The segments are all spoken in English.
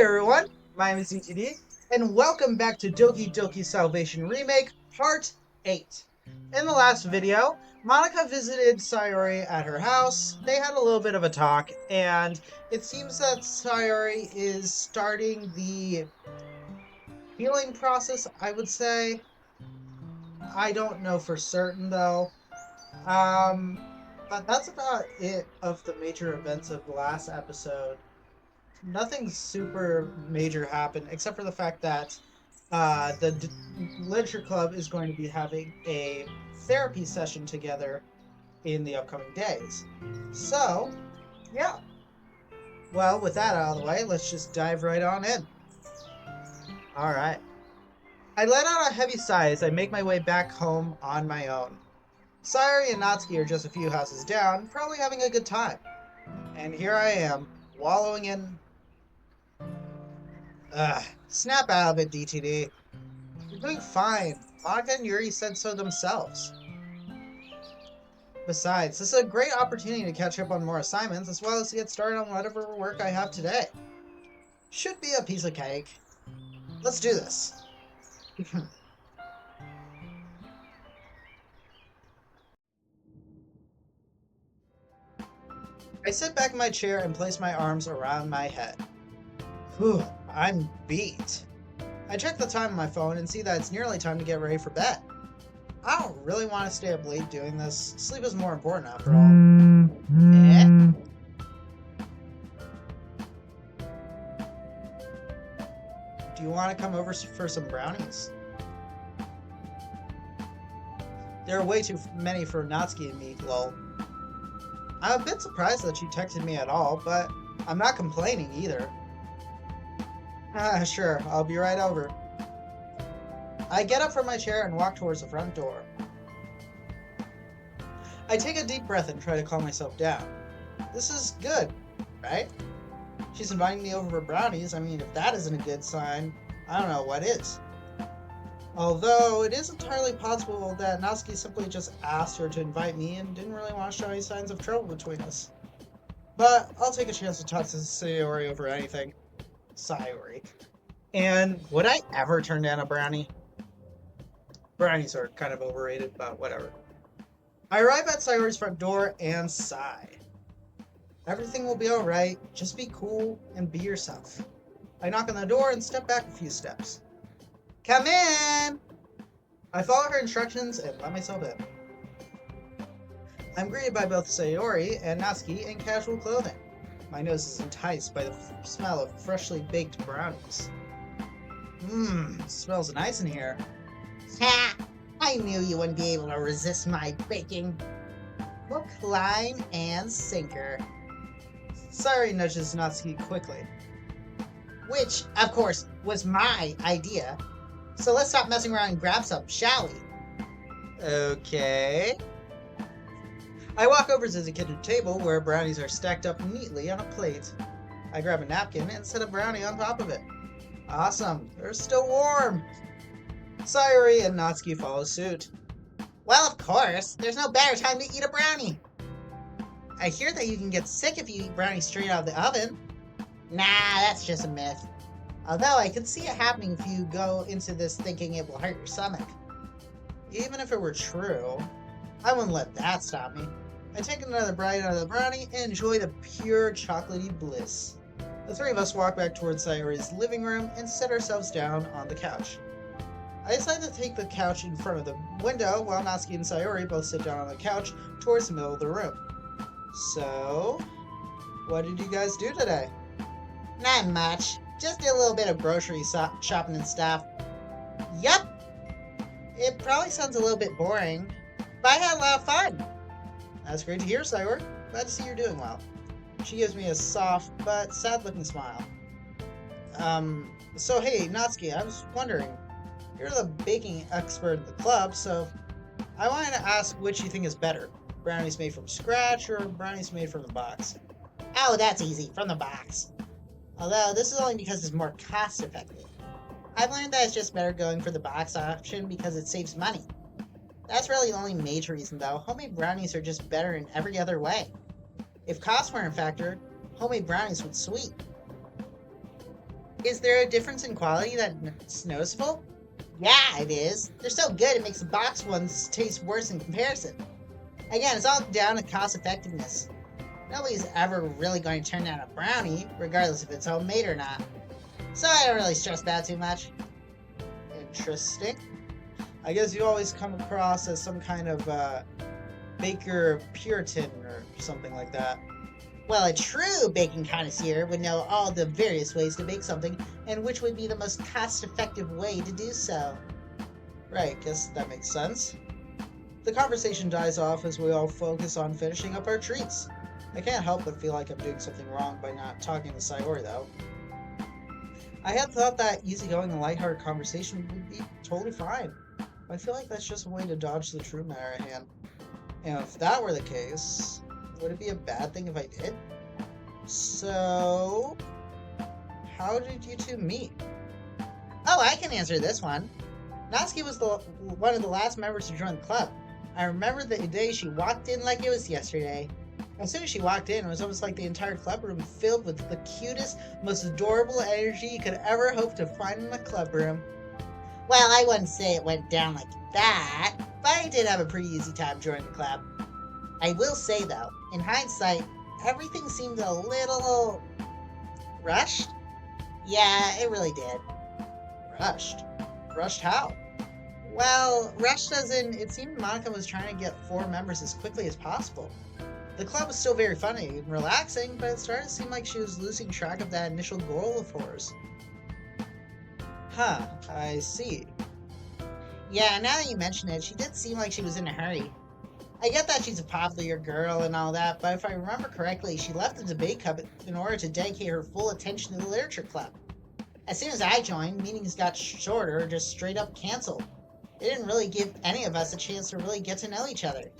Hey everyone, my name is DTD, and welcome back to Doki Doki Salvation Remake, Part 8. In the last video, Monica visited Sayori at her house. They had a little bit of a talk, and it seems that Sayori is starting the healing process, I would say. I don't know for certain, though. Um, but that's about it of the major events of the last episode. Nothing super major happened except for the fact that the literature club is going to be having a therapy session together in the upcoming days. So, yeah. Well, with that out of the way, let's just dive right on in. All right. I let out a heavy sigh as I make my way back home on my own. Sayori and Natsuki are just a few houses down, probably having a good time. And here I am, wallowing in. Ugh, snap out of it, DTD. You're doing fine. Monica and Yuri said so themselves. Besides, this is a great opportunity to catch up on more assignments as well as to get started on whatever work I have today. Should be a piece of cake. Let's do this. I sit back in my chair and place my arms around my head. Whew, I'm beat. I check the time on my phone and see that it's nearly time to get ready for bed. I don't really want to stay up late doing this. Sleep is more important after all. Do you want to come over for some brownies? There are way too many for Natsuki and me, lol. I'm a bit surprised that she texted me at all, but I'm not complaining either. Sure, I'll be right over. I get up from my chair and walk towards the front door. I take a deep breath and try to calm myself down. This is good, right? She's inviting me over for brownies. I mean, if that isn't a good sign, I don't know what is. Although, it is entirely possible that Natsuki simply just asked her to invite me and didn't really want to show any signs of trouble between us. But I'll take a chance to talk to Sayori over anything. Sayori. And would I ever turn down a brownie? Brownies are kind of overrated, but whatever. I arrive at Sayori's front door and sigh. Everything will be alright, just be cool and be yourself. I knock on the door and step back a few steps. Come in! I follow her instructions and let myself in. I'm greeted by both Sayori and Natsuki in casual clothing. My nose is enticed by the smell of freshly baked brownies. Smells nice in here. Ha! I knew you wouldn't be able to resist my baking. Hook, line, and sinker. Sayori nudges Natsuki quickly. Which, of course, was my idea. So let's stop messing around and grab some, shall we? Okay. I walk over to the kitchen table where brownies are stacked up neatly on a plate. I grab a napkin and set a brownie on top of it. Awesome, they're still warm. Sayori and Natsuki follow suit. Well, of course, there's no better time to eat a brownie. I hear that you can get sick if you eat brownies straight out of the oven. Nah, that's just a myth. Although I can see it happening if you go into this thinking it will hurt your stomach. Even if it were true, I wouldn't let that stop me. I take another bite out of the brownie and enjoy the pure chocolatey bliss. The three of us walk back towards Sayori's living room and sit ourselves down on the couch. I decide to take the couch in front of the window while Natsuki and Sayori both sit down on the couch towards the middle of the room. So, what did you guys do today? Not much. Just did a little bit of grocery shopping and stuff. Yup. It probably sounds a little bit boring, but I had a lot of fun. That's great to hear, Sayori. Glad to see you're doing well. She gives me a soft but sad-looking smile. So hey, Natsuki, I was wondering, you're the baking expert in the club, so I wanted to ask which you think is better. Brownies made from scratch or brownies made from the box? Oh, that's easy, from the box. Although, this is only because it's more cost-effective. I've learned that it's just better going for the box option because it saves money. That's really the only major reason, though. Homemade brownies are just better in every other way. If cost weren't a factor, homemade brownies would sweep. Is there a difference in quality that's noticeable? Yeah, it is. They're so good it makes the box ones taste worse in comparison. Again, it's all down to cost effectiveness. Nobody's ever really going to turn down a brownie, regardless if it's homemade or not. So I don't really stress that too much. Interesting. I guess you always come across as some kind of baker Puritan or something like that. Well, a true baking connoisseur would know all the various ways to bake something and which would be the most cost effective way to do so. Right, guess that makes sense. The conversation dies off as we all focus on finishing up our treats. I can't help but feel like I'm doing something wrong by not talking to Sayori, though. I had thought that easygoing and lighthearted conversation would be totally fine. I feel like that's just a way to dodge the true matter at hand. And if that were the case, would it be a bad thing if I did? So, how did you two meet? Oh, I can answer this one. Natsuki was one of the last members to join the club. I remember the day she walked in like it was yesterday. As soon as she walked in, it was almost like the entire club room filled with the cutest, most adorable energy you could ever hope to find in a club room. Well, I wouldn't say it went down like that, but I did have a pretty easy time joining the club. I will say, though, in hindsight, everything seemed a little rushed. Yeah, it really did. Rushed? Rushed how? Well, rushed as in, it seemed Monica was trying to get 4 members as quickly as possible. The club was still very funny and relaxing, but it started to seem like she was losing track of that initial goal of hers. Huh, I see. Yeah, now that you mention it, she did seem like she was in a hurry. I get that she's a popular girl and all that, but if I remember correctly, she left the debate club in order to dedicate her full attention to the literature club. As soon as I joined, meetings got shorter or just straight up canceled. It didn't really give any of us a chance to really get to know each other.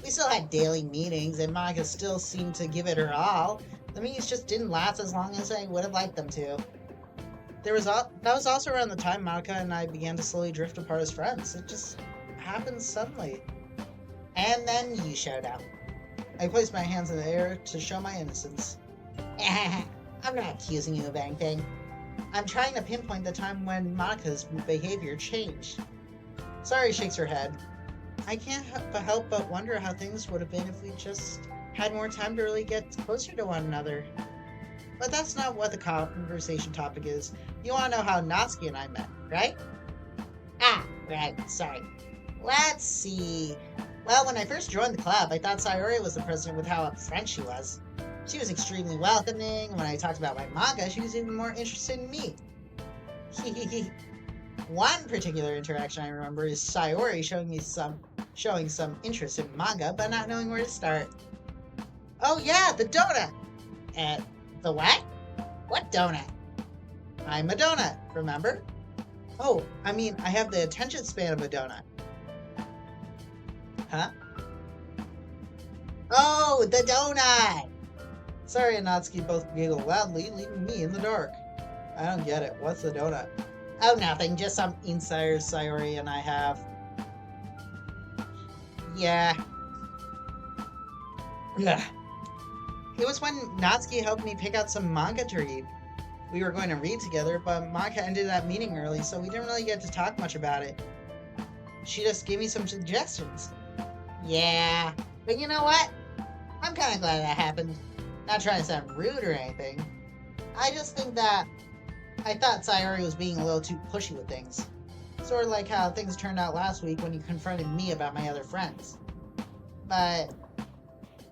We still had daily meetings, and Monica still seemed to give it her all. The meetings just didn't last as long as I would have liked them to. That was also around the time Monica and I began to slowly drift apart as friends. It just happened suddenly. And then you showed up. I placed my hands in the air to show my innocence. I'm not accusing you of anything. I'm trying to pinpoint the time when Monica's behavior changed. Sayori shakes her head. I can't help but wonder how things would have been if we just had more time to really get closer to one another. But that's not what the conversation topic is. You want to know how Natsuki and I met, right? Ah, right, sorry. Let's see. Well, when I first joined the club, I thought Sayori was the president with how upfront she was. She was extremely welcoming, and when I talked about my manga, she was even more interested in me. One particular interaction I remember is Sayori showing some interest in manga, but not knowing where to start. Oh yeah, the donut! The what? What donut? I'm a donut, remember? Oh, I mean, I have the attention span of a donut. Huh? Oh, the donut! Sayori and Natsuki both giggle loudly, leaving me in the dark. I don't get it. What's the donut? Oh, nothing. Just some insiders Sayori and I have. Yeah. Ugh. It was when Natsuki helped me pick out some manga to read. We were going to read together, but Maka ended that meeting early, so we didn't really get to talk much about it. She just gave me some suggestions. Yeah, but you know what? I'm kind of glad that happened. Not trying to sound rude or anything. I just think that I thought Sayori was being a little too pushy with things. Sort of like how things turned out last week when you confronted me about my other friends. But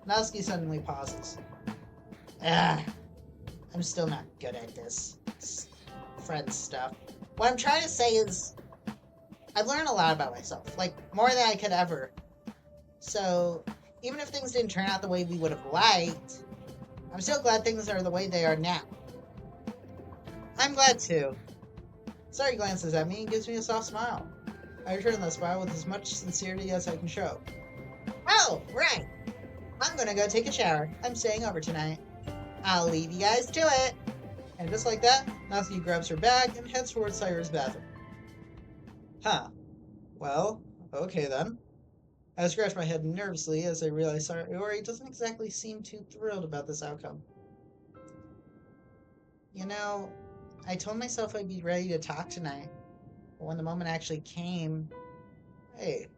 Natsuki suddenly pauses. Ugh, I'm still not good at this friend stuff. What I'm trying to say is I've learned a lot about myself, like more than I could ever. So even if things didn't turn out the way we would have liked, I'm still glad things are the way they are now. I'm glad too. Sayori glances at me and gives me a soft smile. I return that smile with as much sincerity as I can show. Oh, right. I'm gonna go take a shower. I'm staying over tonight. I'll leave you guys to it. And just like that, Natsuki grabs her bag and heads towards Sayori's bathroom. Huh. Well, okay then. I scratch my head nervously as I realize Sayori doesn't exactly seem too thrilled about this outcome. You know, I told myself I'd be ready to talk tonight, but when the moment actually came, hey,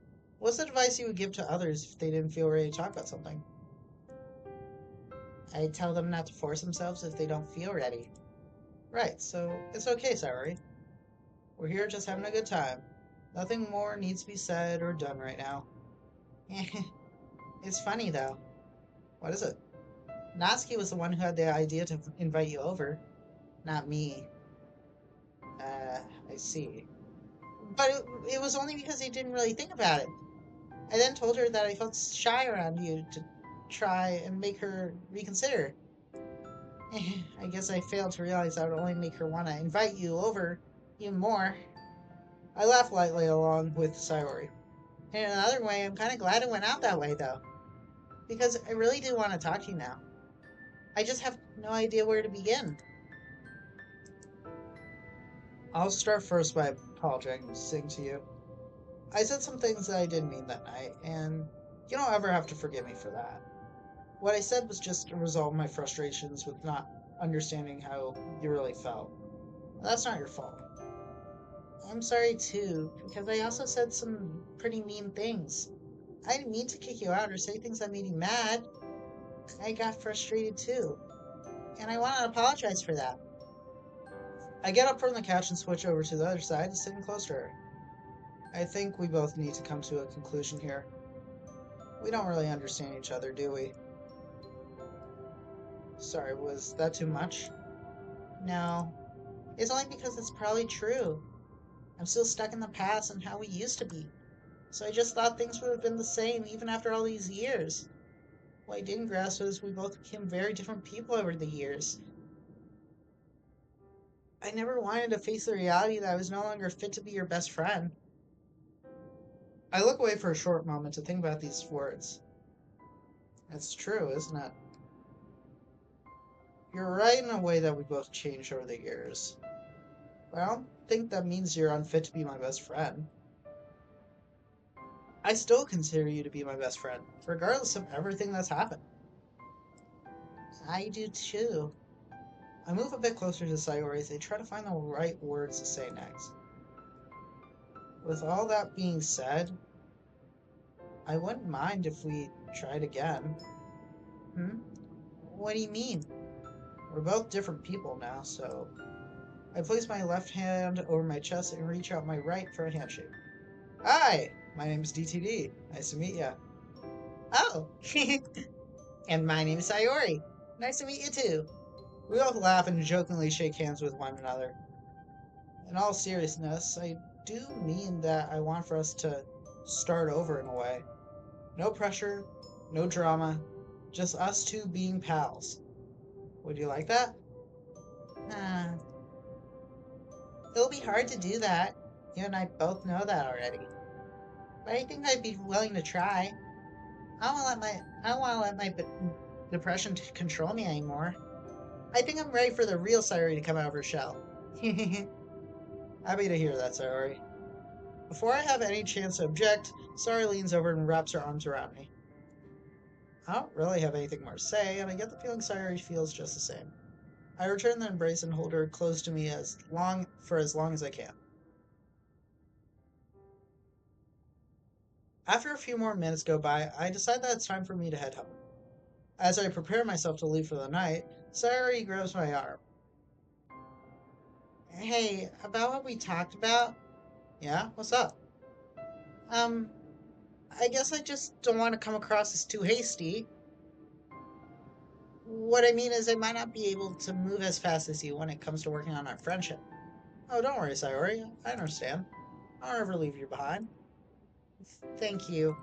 what's the advice you would give to others if they didn't feel ready to talk about something? I'd tell them not to force themselves if they don't feel ready. Right, so it's okay, Sayori. We're here just having a good time. Nothing more needs to be said or done right now. It's funny though. What is it? Natsuki was the one who had the idea to invite you over, not me. I see. But it was only because he didn't really think about it. I then told her that I felt shy around you to try and make her reconsider. I guess I failed to realize I would only make her want to invite you over even more. I laughed lightly along with Sayori. In another way, I'm kind of glad it went out that way, though, because I really do want to talk to you now. I just have no idea where to begin. I'll start first by apologizing to you. I said some things that I didn't mean that night, and you don't ever have to forgive me for that. What I said was just to resolve my frustrations with not understanding how you really felt. That's not your fault. I'm sorry too, because I also said some pretty mean things. I didn't mean to kick you out or say things that made you mad. I got frustrated too, and I want to apologize for that. I get up from the couch and switch over to the other side, sitting close to her. I think we both need to come to a conclusion here. We don't really understand each other, do we? Sorry, was that too much? No, it's only because it's probably true. I'm still stuck in the past and how we used to be. So I just thought things would have been the same even after all these years. What I didn't grasp was we both became very different people over the years. I never wanted to face the reality that I was no longer fit to be your best friend. I look away for a short moment to think about these words. It's true, isn't it? You're right in a way that we both changed over the years. But I don't think that means you're unfit to be my best friend. I still consider you to be my best friend, regardless of everything that's happened. I do too. I move a bit closer to Sayori as they try to find the right words to say next. With all that being said, I wouldn't mind if we tried again. Hmm? What do you mean? We're both different people now, so I place my left hand over my chest and reach out my right for a handshake. Hi, my name's DTD. Nice to meet you. Oh, and my name is Sayori. Nice to meet you too. We both laugh and jokingly shake hands with one another. In all seriousness, I do mean that I want for us to start over in a way. No pressure, no drama, just us two being pals. Would you like that? Uh, it'll be hard to do that. You and I both know that already. But I think I'd be willing to try. I don't want to let my depression control me anymore. I think I'm ready for the real Sayori to come out of her shell. Happy to hear that, Sayori. Before I have any chance to object, Sayori leans over and wraps her arms around me. I don't really have anything more to say, and I get the feeling Sayori feels just the same. I return the embrace and hold her close to me as long as I can. After a few more minutes go by, I decide that it's time for me to head home. As I prepare myself to leave for the night, Sayori grabs my arm. Hey, about what we talked about? Yeah, what's up? Um, I guess I just don't want to come across as too hasty. What I mean is, I might not be able to move as fast as you when it comes to working on our friendship. Oh, don't worry, Sayori. I understand. I'll never leave you behind. Thank you.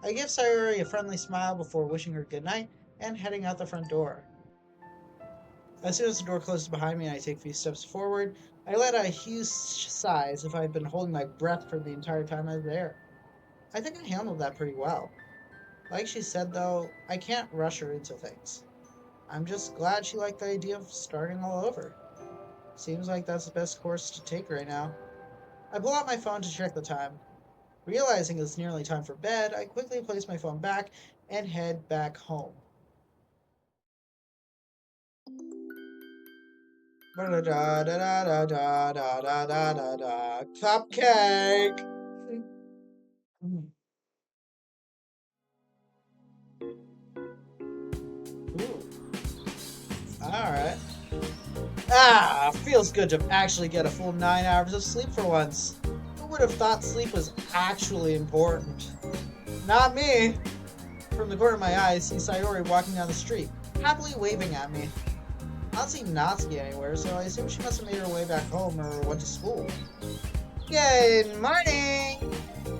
I give Sayori a friendly smile before wishing her good night and heading out the front door. As soon as the door closes behind me and I take a few steps forward, I let out a huge sigh as if I had been holding my breath for the entire time I was there. I think I handled that pretty well. Like she said, though, I can't rush her into things. I'm just glad she liked the idea of starting all over. Seems like that's the best course to take right now. I pull out my phone to check the time. Realizing it's nearly time for bed, I quickly place my phone back and head back home. Cupcake. Alright. Ah, feels good to actually get a full 9 hours of sleep for once. Who would have thought sleep was actually important? Not me! From the corner of my eye, I see Sayori walking down the street, happily waving at me. I don't see Natsuki anywhere, so I assume she must have made her way back home or went to school. Good morning!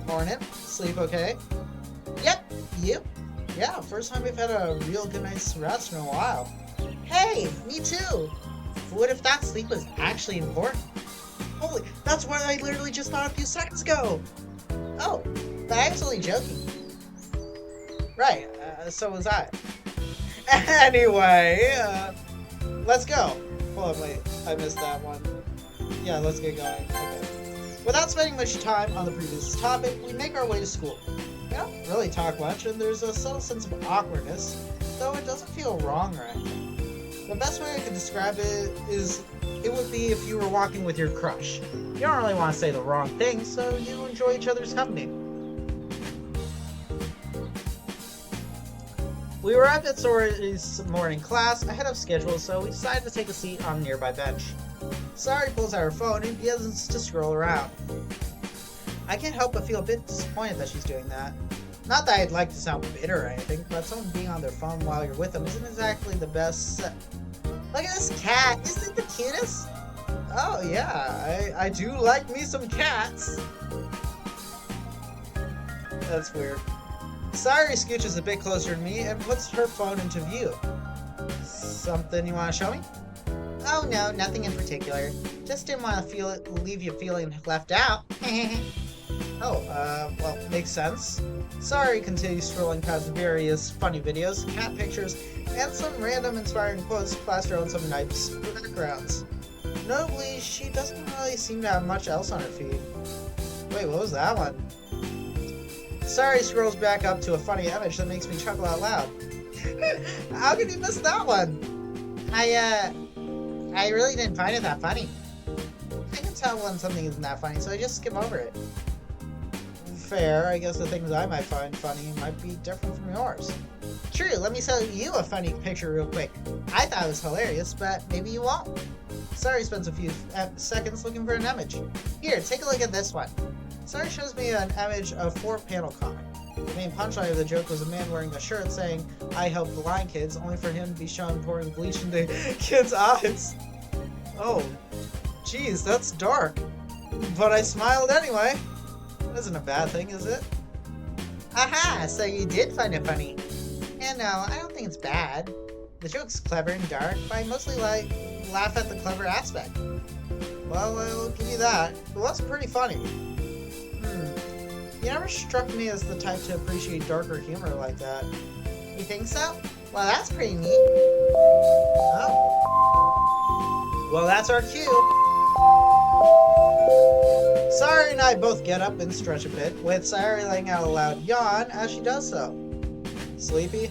Morning. Sleep okay? Yep. You? Yeah, first time we've had a real good night's rest in a while. Hey, me too! Who would have thought sleep was actually important? Holy, that's what I literally just thought a few seconds ago! Oh, but I was only joking. Right, so was I. Anyway, let's go. Hold on, wait, I missed that one. Yeah, let's get going. Okay. Without spending much time on the previous topic, we make our way to school. We don't really talk much, and there's a subtle sense of awkwardness, though it doesn't feel wrong or anything. The best way I could describe it is, it would be if you were walking with your crush. You don't really want to say the wrong thing, so you enjoy each other's company. We arrived at Sayori's morning class ahead of schedule, so we decided to take a seat on a nearby bench. Sayori pulls out her phone and begins to scroll around. I can't help but feel a bit disappointed that she's doing that. Not that I'd like to sound bitter or anything, but someone being on their phone while you're with them isn't exactly the best. Look at this cat! Isn't it the cutest? Oh yeah, I do like me some cats! That's weird. Sayori scooches a bit closer to me and puts her phone into view. Something you want to show me? Oh no, nothing in particular. Just didn't want to leave you feeling left out. Oh, well, makes sense. Sayori continues scrolling past various funny videos, cat pictures, and some random inspiring quotes plastered on some nice backgrounds. Notably, she doesn't really seem to have much else on her feed. Wait, what was that one? Sayori scrolls back up to a funny image that makes me chuckle out loud. How could you miss that one? I really didn't find it that funny. I can tell when something isn't that funny, so I just skim over it. Fair, I guess the things I might find funny might be different from yours. True, let me show you a funny picture real quick. I thought it was hilarious, but maybe you won't. Sayori spends a few seconds looking for an image. Here, take a look at this one. Sayori shows me an image of 4-panel comic. The main punchline of the joke was a man wearing a shirt saying, "I help blind kids," only for him to be shown pouring bleach into kids' eyes. Oh, geez, that's dark. But I smiled anyway. That isn't a bad thing, is it? Aha, so you did find it funny. And no, I don't think it's bad. The joke's clever and dark, but I mostly laugh at the clever aspect. Well, I'll give you that. It was pretty funny. You never struck me as the type to appreciate darker humor like that. You think so? Well, that's pretty neat. Oh. Well, that's our cue. Sayori and I both get up and stretch a bit, with Sayori letting out a loud yawn as she does so. Sleepy?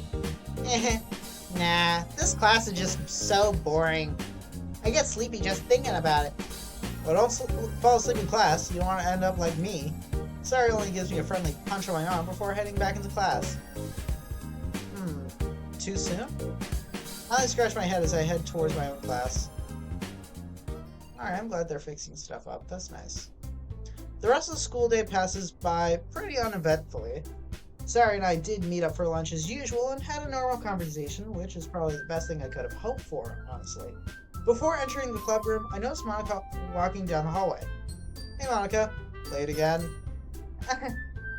Nah, this class is just so boring. I get sleepy just thinking about it. Well, don't fall asleep in class. You don't want to end up like me. Sayori only gives me a friendly punch on my arm before heading back into class. Too soon? I scratch my head as I head towards my own class. Alright, I'm glad they're fixing stuff up. That's nice. The rest of the school day passes by pretty uneventfully. Sayori and I did meet up for lunch as usual and had a normal conversation, which is probably the best thing I could have hoped for, honestly. Before entering the club room, I noticed Monica walking down the hallway. Hey Monica, late again?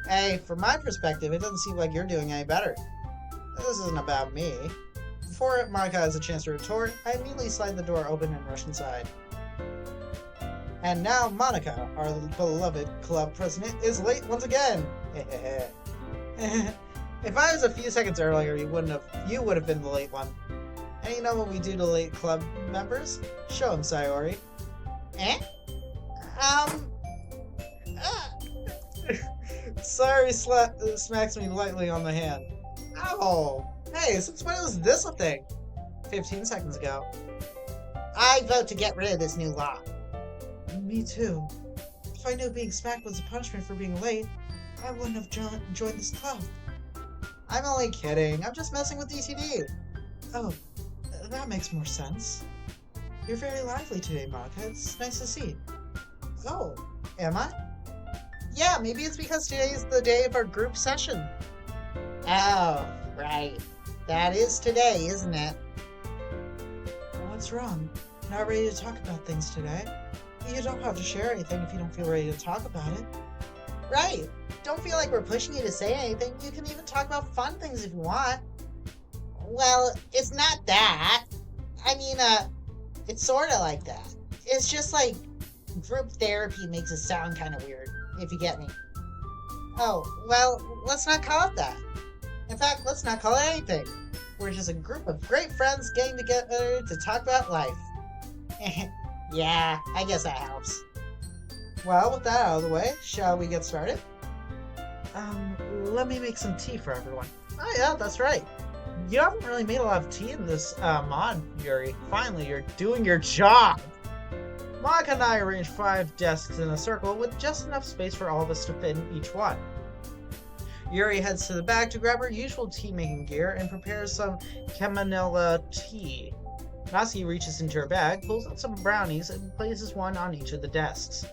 Hey, from my perspective, it doesn't seem like you're doing any better. This isn't about me. Before Monica has a chance to retort, I immediately slide the door open and rush inside. And now Monica, our beloved club president, is late once again. If I was a few seconds earlier, you would have been the late one. And you know what we do to late club members? Show him, Sayori. Eh? Sayori smacks me lightly on the hand. Ow! Hey, since when was this a thing? 15 seconds ago. I vote to get rid of this new law. Me too. If I knew being smacked was a punishment for being late, I wouldn't have joined this club. I'm only kidding. I'm just messing with DTD. Oh, that makes more sense. You're very lively today, Monica. It's nice to see. Oh, am I? Yeah, maybe it's because today is the day of our group session. Oh, right. That is today, isn't it? What's wrong? Not ready to talk about things today? You don't have to share anything if you don't feel ready to talk about it. Right. Don't feel like we're pushing you to say anything. You can even talk about fun things if you want. Well, it's not that. I mean, it's sort of like that. It's just like group therapy makes it sound kind of weird, if you get me. Oh, well, let's not call it that. In fact, let's not call it anything. We're just a group of great friends getting together to talk about life. Yeah, I guess that helps. Well, with that out of the way, shall we get started? Let me make some tea for everyone. Oh yeah, that's right. You haven't really made a lot of tea in this mod, Yuri. Finally, you're doing your job! Monica and I arranged 5 desks in a circle with just enough space for all of us to fit in each one. Yuri heads to the back to grab her usual tea-making gear and prepares some chamomilla tea. Natsuki reaches into her bag, pulls out some brownies, and places one on each of the desks.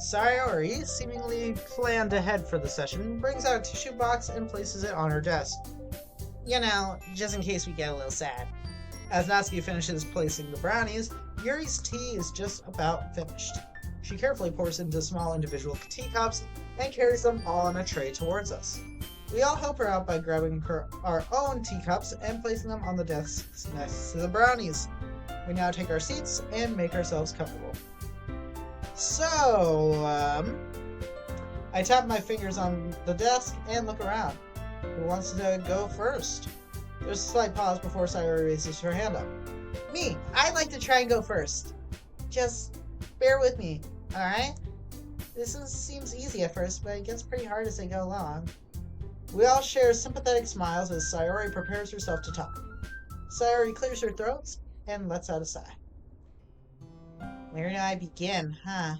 Sayori, seemingly planned ahead for the session, brings out a tissue box and places it on her desk. You know, just in case we get a little sad. As Natsuki finishes placing the brownies, Yuri's tea is just about finished. She carefully pours into small individual teacups and carries them all on a tray towards us. We all help her out by grabbing our own teacups and placing them on the desks next to the brownies. We now take our seats and make ourselves comfortable. So, I tap my fingers on the desk and look around. Who wants to go first? There's a slight pause before Sayori raises her hand up. Me! I'd like to try and go first. Just bear with me, alright? Seems easy at first, but it gets pretty hard as I go along. We all share sympathetic smiles as Sayori prepares herself to talk. Sayori clears her throat and lets out a sigh. Where do I begin, huh?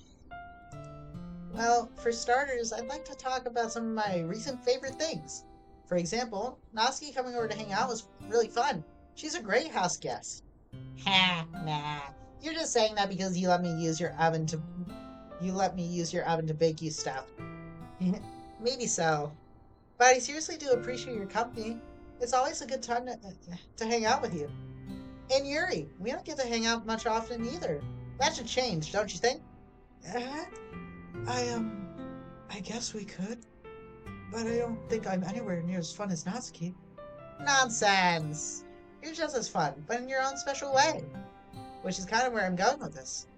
Well, for starters, I'd like to talk about some of my recent favorite things. For example, Natsuki coming over to hang out was really fun. She's a great house guest. Ha, nah. You're just saying that because you let me use your oven to bake you stuff. Maybe so. But I seriously do appreciate your company. It's always a good time to hang out with you. And Yuri, we don't get to hang out much often either. That should change, don't you think? I guess we could. But I don't think I'm anywhere near as fun as Natsuki. Nonsense! You're just as fun, but in your own special way. Which is kind of where I'm going with this.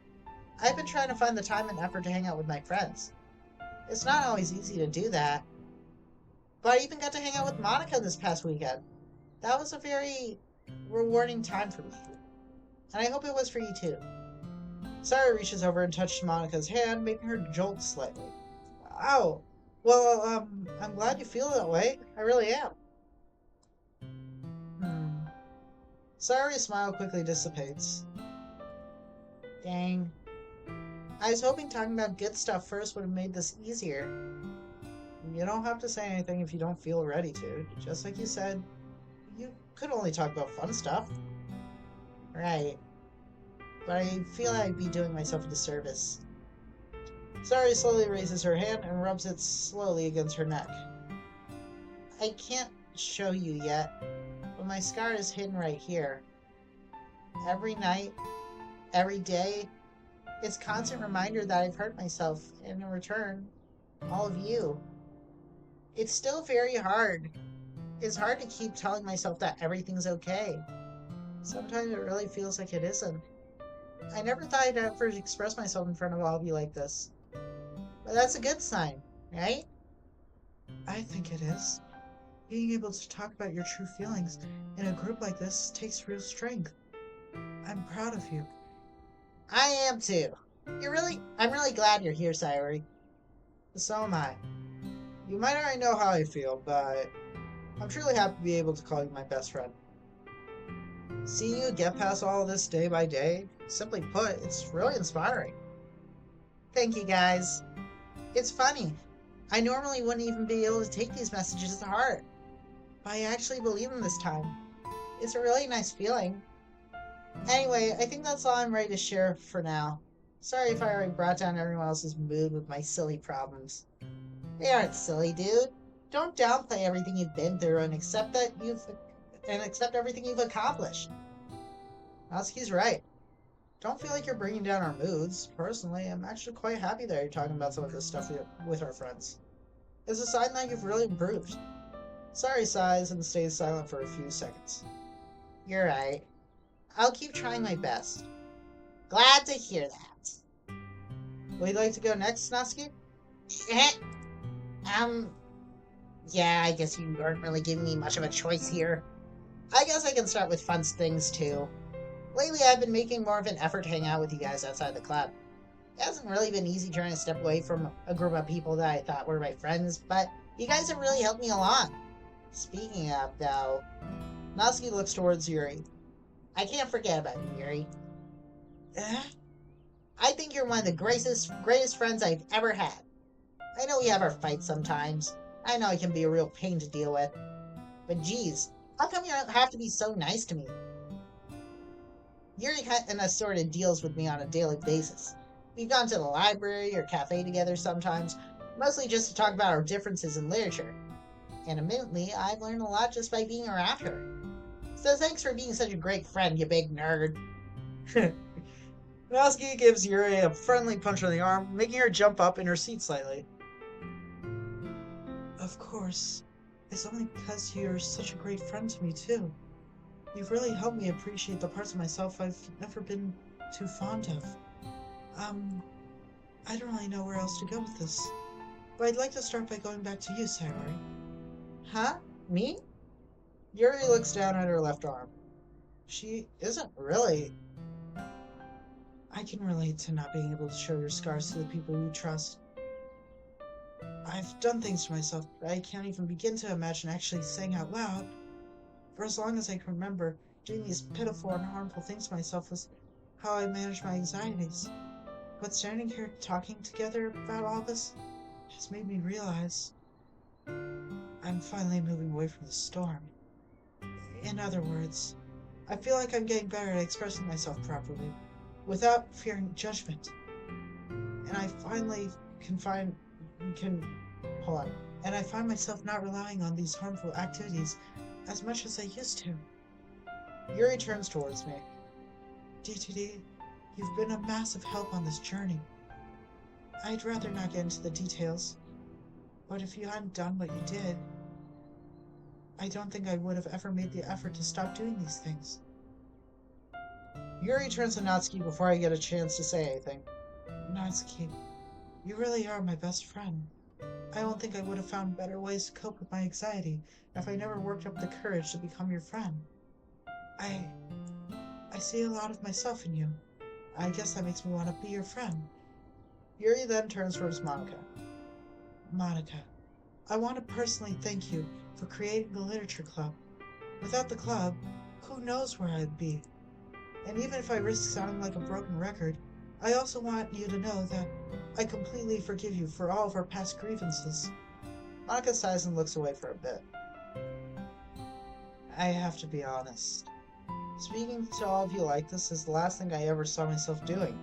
I've been trying to find the time and effort to hang out with my friends. It's not always easy to do that. But I even got to hang out with Monica this past weekend. That was a very rewarding time for me. And I hope it was for you too. Sayori reaches over and touches Monica's hand, making her jolt slightly. Ow! Well, I'm glad you feel that way. I really am. Sayori's smile quickly dissipates. Dang. I was hoping talking about good stuff first would have made this easier. You don't have to say anything if you don't feel ready to. Just like you said, you could only talk about fun stuff. Right. But I feel I'd be doing myself a disservice. Sayori slowly raises her hand and rubs it slowly against her neck. I can't show you yet, but my scar is hidden right here. Every night, every day, it's a constant reminder that I've hurt myself, and in return, all of you. It's still very hard. It's hard to keep telling myself that everything's okay. Sometimes it really feels like it isn't. I never thought I'd ever express myself in front of all of you like this. But that's a good sign, right? I think it is. Being able to talk about your true feelings in a group like this takes real strength. I'm proud of you. I am too. I'm really glad you're here, Sayori. So am I. You might already know how I feel, but I'm truly happy to be able to call you my best friend. See you get past all this day by day. Simply put, it's really inspiring. Thank you, guys. It's funny. I normally wouldn't even be able to take these messages to heart, but I actually believe them this time. It's a really nice feeling. Anyway, I think that's all I'm ready to share for now. Sorry if I already brought down everyone else's mood with my silly problems. They aren't silly, dude. Don't downplay everything you've been through and accept everything you've accomplished. Natsuki's right. Don't feel like you're bringing down our moods. Personally, I'm actually quite happy that you're talking about some of this stuff with our friends. It's a sign that you've really improved. Sorry sighs and stays silent for a few seconds. You're right. I'll keep trying my best. Glad to hear that. Would you like to go next, Natsuki? um, yeah, I guess you aren't really giving me much of a choice here. I guess I can start with fun things too. Lately, I've been making more of an effort to hang out with you guys outside the club. It hasn't really been easy trying to step away from a group of people that I thought were my friends, but you guys have really helped me along. Speaking of, though, Natsuki looks towards Yuri. I can't forget about you, Yuri. I think you're one of the greatest friends I've ever had. I know we have our fights sometimes. I know it can be a real pain to deal with. But geez, how come you have to be so nice to me? Yuri kind of sort of deals with me on a daily basis. We've gone to the library or cafe together sometimes, mostly just to talk about our differences in literature. And admittedly, I've learned a lot just by being around her. So thanks for being such a great friend, you big nerd. Natsuki gives Yuri a friendly punch on the arm, making her jump up in her seat slightly. Of course. It's only because you're such a great friend to me, too. You've really helped me appreciate the parts of myself I've never been too fond of. I don't really know where else to go with this. But I'd like to start by going back to you, Sayori. Huh? Me? Yuri looks down at her left arm. She isn't really. I can relate to not being able to show your scars to the people you trust. I've done things to myself that I can't even begin to imagine actually saying out loud. For as long as I can remember, doing these pitiful and harmful things to myself was how I managed my anxieties. But standing here talking together about all this has made me realize I'm finally moving away from the storm. In other words, I feel like I'm getting better at expressing myself properly, without fearing judgment. And I finally hold on. And I find myself not relying on these harmful activities as much as I used to. Yuri turns towards me. DTD, you've been a massive help on this journey. I'd rather not get into the details, but if you hadn't done what you did, I don't think I would have ever made the effort to stop doing these things. Yuri turns to Natsuki before I get a chance to say anything. Natsuki, you really are my best friend. I don't think I would have found better ways to cope with my anxiety if I never worked up the courage to become your friend. I see a lot of myself in you. I guess that makes me want to be your friend. Yuri then turns towards Monica. Monica, I want to personally thank you for creating the literature club. Without the club, who knows where I'd be? And even if I risk sounding like a broken record, I also want you to know that I completely forgive you for all of our past grievances. Monica sighs and looks away for a bit. I have to be honest. Speaking to all of you like this is the last thing I ever saw myself doing.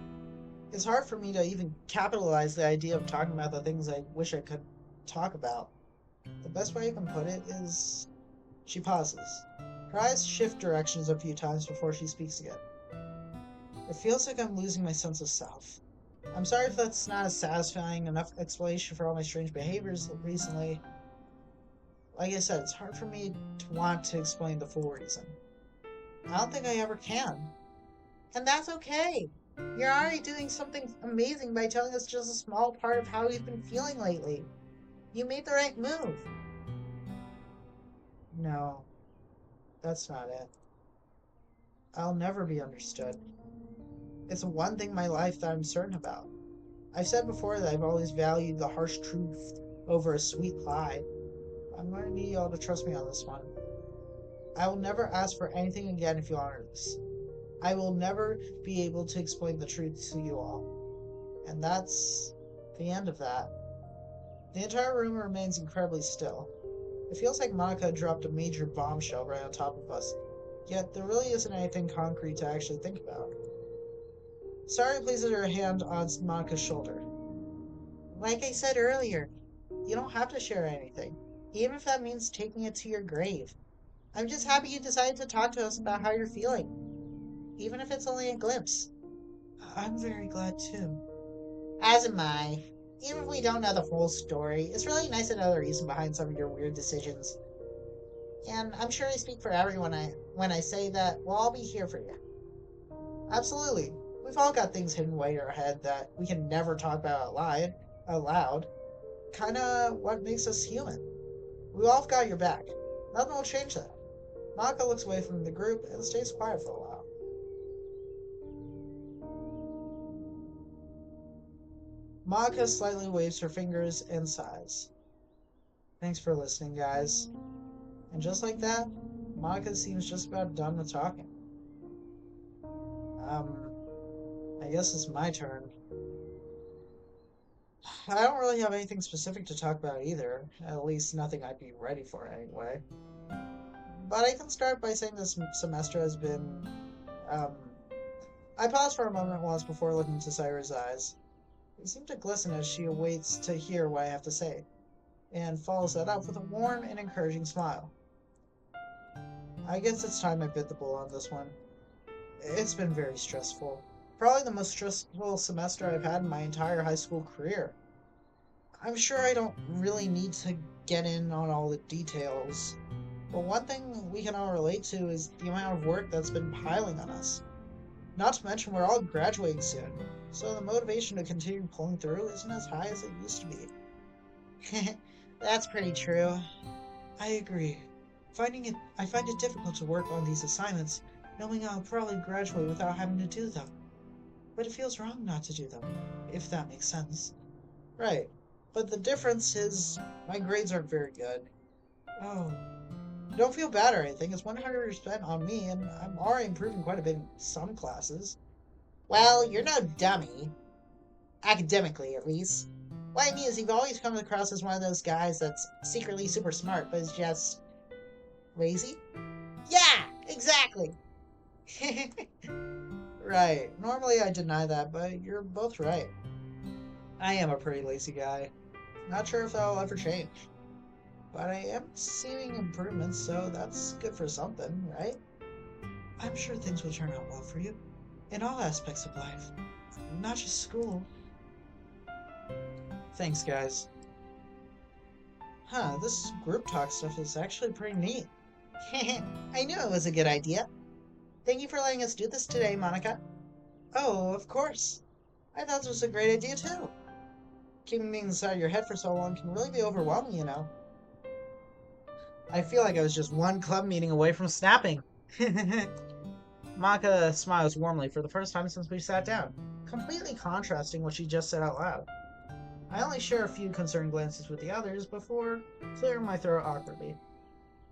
It's hard for me to even capitalize the idea of talking about the things I wish I could talk about. The best way I can put it is... She pauses. Her eyes shift directions a few times before she speaks again. It feels like I'm losing my sense of self. I'm sorry if that's not a satisfying enough explanation for all my strange behaviors recently. Like I said, it's hard for me to want to explain the full reason. I don't think I ever can. And that's okay. You're already doing something amazing by telling us just a small part of how you've been feeling lately. You made the right move. No, that's not it. I'll never be understood. It's the one thing in my life that I'm certain about. I've said before that I've always valued the harsh truth over a sweet lie. I'm going to need y'all to trust me on this one. I will never ask for anything again if you honor this. I will never be able to explain the truth to you all. And that's the end of that. The entire room remains incredibly still. It feels like Monica dropped a major bombshell right on top of us, yet there really isn't anything concrete to actually think about. Sayori places her hand on Monica's shoulder. Like I said earlier, you don't have to share anything, even if that means taking it to your grave. I'm just happy you decided to talk to us about how you're feeling, even if it's only a glimpse. I'm very glad too. As am I. Even if we don't know the full story, it's really nice to know the reason behind some of your weird decisions. And I'm sure I speak for everyone when I say that we'll all be here for you. Absolutely. We've all got things hidden away in our head that we can never talk about out loud. Kinda what makes us human. We all got your back. Nothing will change that. Maka looks away from the group and stays quiet for a while. Maka slightly waves her fingers and sighs. Thanks for listening, guys. And just like that, Maka seems just about done with talking. I guess it's my turn. I don't really have anything specific to talk about either. At least nothing I'd be ready for anyway. But I can start by saying this semester has been. Um, I paused for a moment once before looking into Sayori's eyes. They seem to glisten as she awaits to hear what I have to say, and follows that up with a warm and encouraging smile. I guess it's time I bit the bullet on this one. It's been very stressful. Probably the most stressful semester I've had in my entire high school career. I'm sure I don't really need to get in on all the details, but one thing we can all relate to is the amount of work that's been piling on us. Not to mention we're all graduating soon, so the motivation to continue pulling through isn't as high as it used to be. That's pretty true. I agree. I find it difficult to work on these assignments, knowing I'll probably graduate without having to do them. But it feels wrong not to do them, if that makes sense. Right. But the difference is my grades aren't very good. Oh. Don't feel bad or anything. It's 100% on me, and I'm already improving quite a bit in some classes. Well, you're no dummy. Academically, at least. What I mean is you've always come across as one of those guys that's secretly super smart, but is just lazy? Yeah, exactly. Right. Normally I deny that, but you're both right. I am a pretty lazy guy. Not sure if that'll ever change. But I am seeing improvements, so that's good for something, right? I'm sure things will turn out well for you. In all aspects of life. Not just school. Thanks, guys. This group talk stuff is actually pretty neat. I knew it was a good idea. Thank you for letting us do this today, Monica. Oh, of course. I thought this was a great idea, too. Keeping things inside your head for so long can really be overwhelming, you know. I feel like I was just one club meeting away from snapping. Maka smiles warmly for the first time since we sat down, completely contrasting what she just said out loud. I only share a few concerned glances with the others before clearing my throat awkwardly.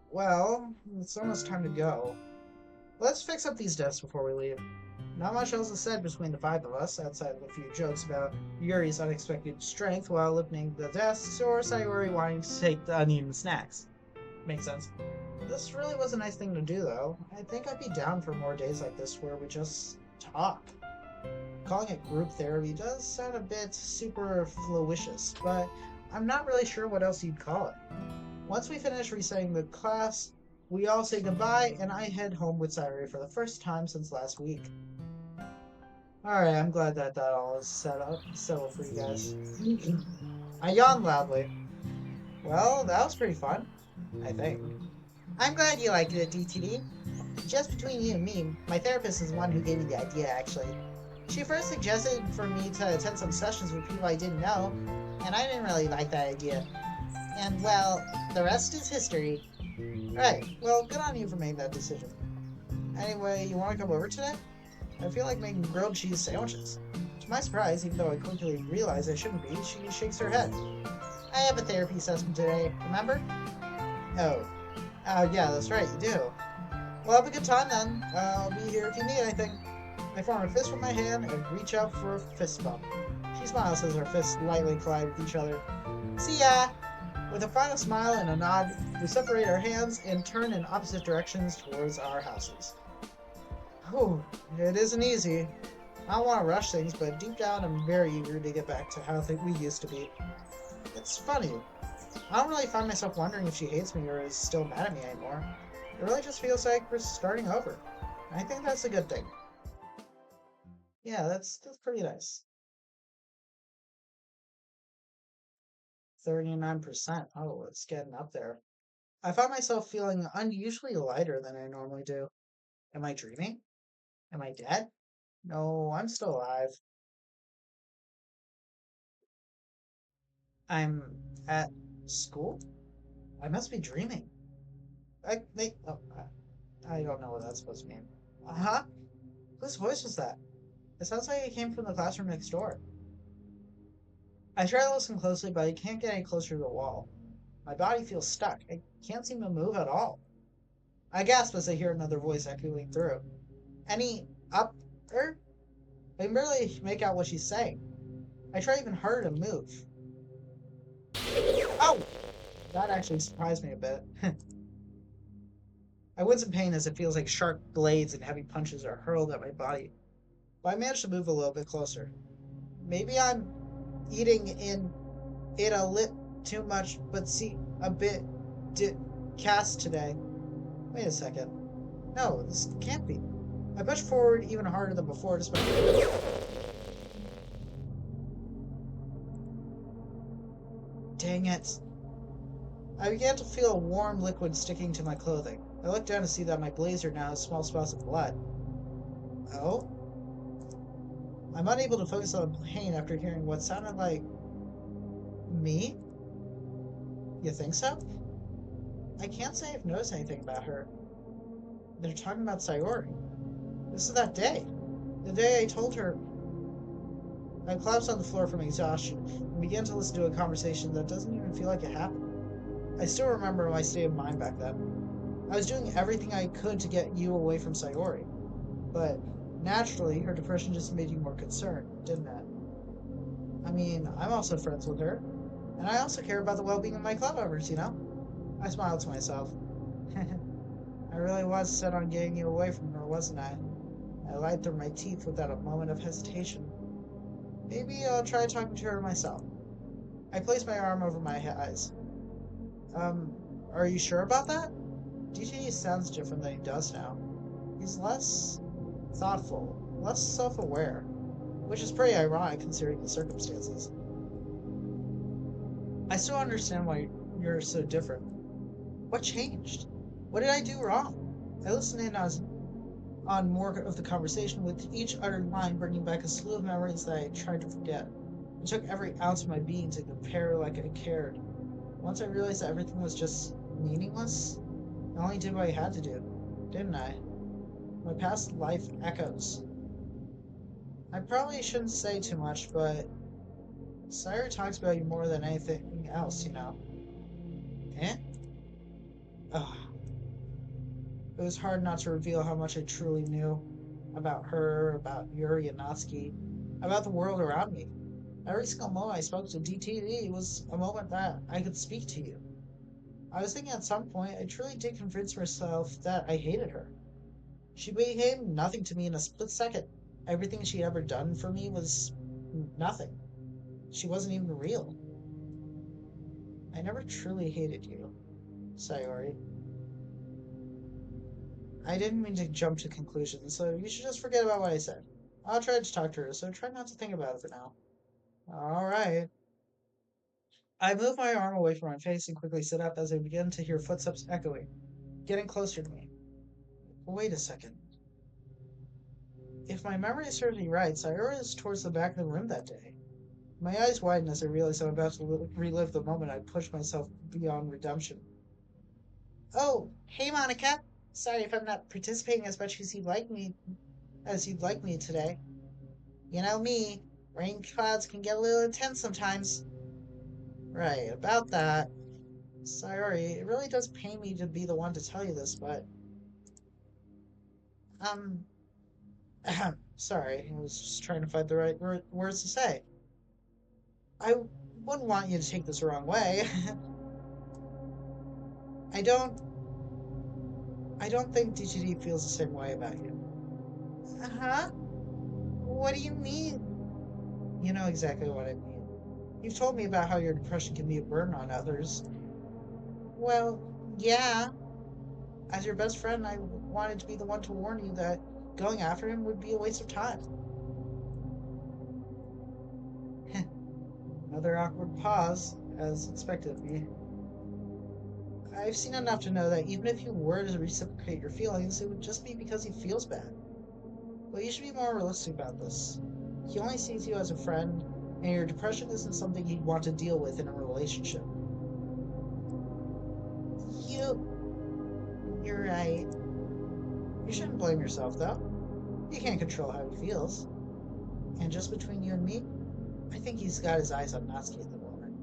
Well, it's almost time to go. Let's fix up these desks before we leave. Not much else is said between the five of us, outside of a few jokes about Yuri's unexpected strength while lifting the desks, or Sayori wanting to take the uneven snacks. Makes sense. This really was a nice thing to do, though. I think I'd be down for more days like this where we just talk. Calling it group therapy does sound a bit superfluous, but I'm not really sure what else you'd call it. Once we finish reciting the class, we all say goodbye, and I head home with Sayori for the first time since last week. Alright, I'm glad that all is settled for you guys. I yawned loudly. Well, that was pretty fun, I think. I'm glad you liked it, DTD. Just between you and me, my therapist is the one who gave me the idea, actually. She first suggested for me to attend some sessions with people I didn't know, and I didn't really like that idea. And, well, the rest is history. Right, well, good on you for making that decision. Anyway, you want to come over today? I feel like making grilled cheese sandwiches. To my surprise, even though I quickly realized I shouldn't be, she shakes her head. I have a therapy assessment today, remember? Oh. Yeah, that's right, you do. Well, have a good time then. I'll be here if you need anything. I form a fist with my hand and reach out for a fist bump. She smiles as our fists lightly collide with each other. See ya! With a final smile and a nod, we separate our hands and turn in opposite directions towards our houses. Whew, it isn't easy. I don't want to rush things, but deep down I'm very eager to get back to how we used to be. It's funny. I don't really find myself wondering if she hates me or is still mad at me anymore. It really just feels like we're starting over. I think that's a good thing. Yeah, that's pretty nice. 39%. Oh, it's getting up there. I find myself feeling unusually lighter than I normally do. Am I dreaming? Am I dead? No, I'm still alive. I'm at school? I must be dreaming. I don't know what that's supposed to mean. Uh-huh. Whose voice was that? It sounds like it came from the classroom next door. I try to listen closely, but I can't get any closer to the wall. My body feels stuck. I can't seem to move at all. I gasp as I hear another voice echoing through. Any up er? I can barely make out what she's saying. I try even harder to move. Oh! That actually surprised me a bit. I wince in pain as it feels like sharp blades and heavy punches are hurled at my body. But I manage to move a little bit closer. Maybe I'm eating in it a lit too much, but see a bit di- cast today. Wait a second. No, this can't be. I push forward even harder than before, despite. Dang it. I began to feel a warm liquid sticking to my clothing. I looked down to see that my blazer now has small spots of blood. Oh? I'm unable to focus on the pain after hearing what sounded like me? You think so? I can't say I've noticed anything about her. They're talking about Sayori. This is that day. The day I told her. I collapsed on the floor from exhaustion and began to listen to a conversation that doesn't even feel like it happened. I still remember my state of mind back then. I was doing everything I could to get you away from Sayori, but naturally, her depression just made you more concerned, didn't it? I mean, I'm also friends with her, and I also care about the well being of my club members, you know? I smiled to myself. I really was set on getting you away from her, wasn't I? I lied through my teeth without a moment of hesitation. Maybe I'll try talking to her myself. I placed my arm over my eyes. Um, are you sure about that? DT sounds different than he does now. He's less thoughtful, less self aware, which is pretty ironic considering the circumstances. I still understand why you're so different. What changed? What did I do wrong? I listened in on more of the conversation, with each uttered line bringing back a slew of memories that I tried to forget. It took every ounce of my being to compare like I cared. Once I realized that everything was just meaningless, I only did what I had to do, didn't I? My past life echoes. I probably shouldn't say too much, but Sayori talks about you more than anything else, you know. Eh? Ugh. It was hard not to reveal how much I truly knew about her, about Yuri and Natsuki, about the world around me. Every single moment I spoke to DTV was a moment that I could speak to you. I was thinking at some point I truly did convince myself that I hated her. She became nothing to me in a split second. Everything she ever done for me was nothing. She wasn't even real. I never truly hated you, Sayori. I didn't mean to jump to conclusions, so you should just forget about what I said. I'll try to talk to her, so try not to think about it for now. Alright. I moved my arm away from my face and quickly stood up as I began to hear footsteps echoing, getting closer to me. Wait a second. If my memory serves me right, Sayori was towards the back of the room that day. My eyes widen as I realize I'm about to relive the moment I pushed myself beyond redemption. Oh, hey Monica. Sorry if I'm not participating as much as you'd like me today. You know me, rain clouds can get a little intense sometimes. Right, about that. Sorry, it really does pain me to be the one to tell you this, but Um, sorry, I was just trying to find the right words to say. I wouldn't want you to take this the wrong way. I don't, I don't think DGD feels the same way about you. Uh-huh. What do you mean? You know exactly what I mean. You've told me about how your depression can be a burden on others. Well, yeah. As your best friend, I wanted to be the one to warn you that going after him would be a waste of time. Another awkward pause, as expected of me. I've seen enough to know that even if you were to reciprocate your feelings, it would just be because he feels bad. But you should be more realistic about this. He only sees you as a friend, and your depression isn't something he'd want to deal with in a relationship. You're right. You shouldn't blame yourself, though. You can't control how he feels. And just between you and me, I think he's got his eyes on Natsuki at the moment.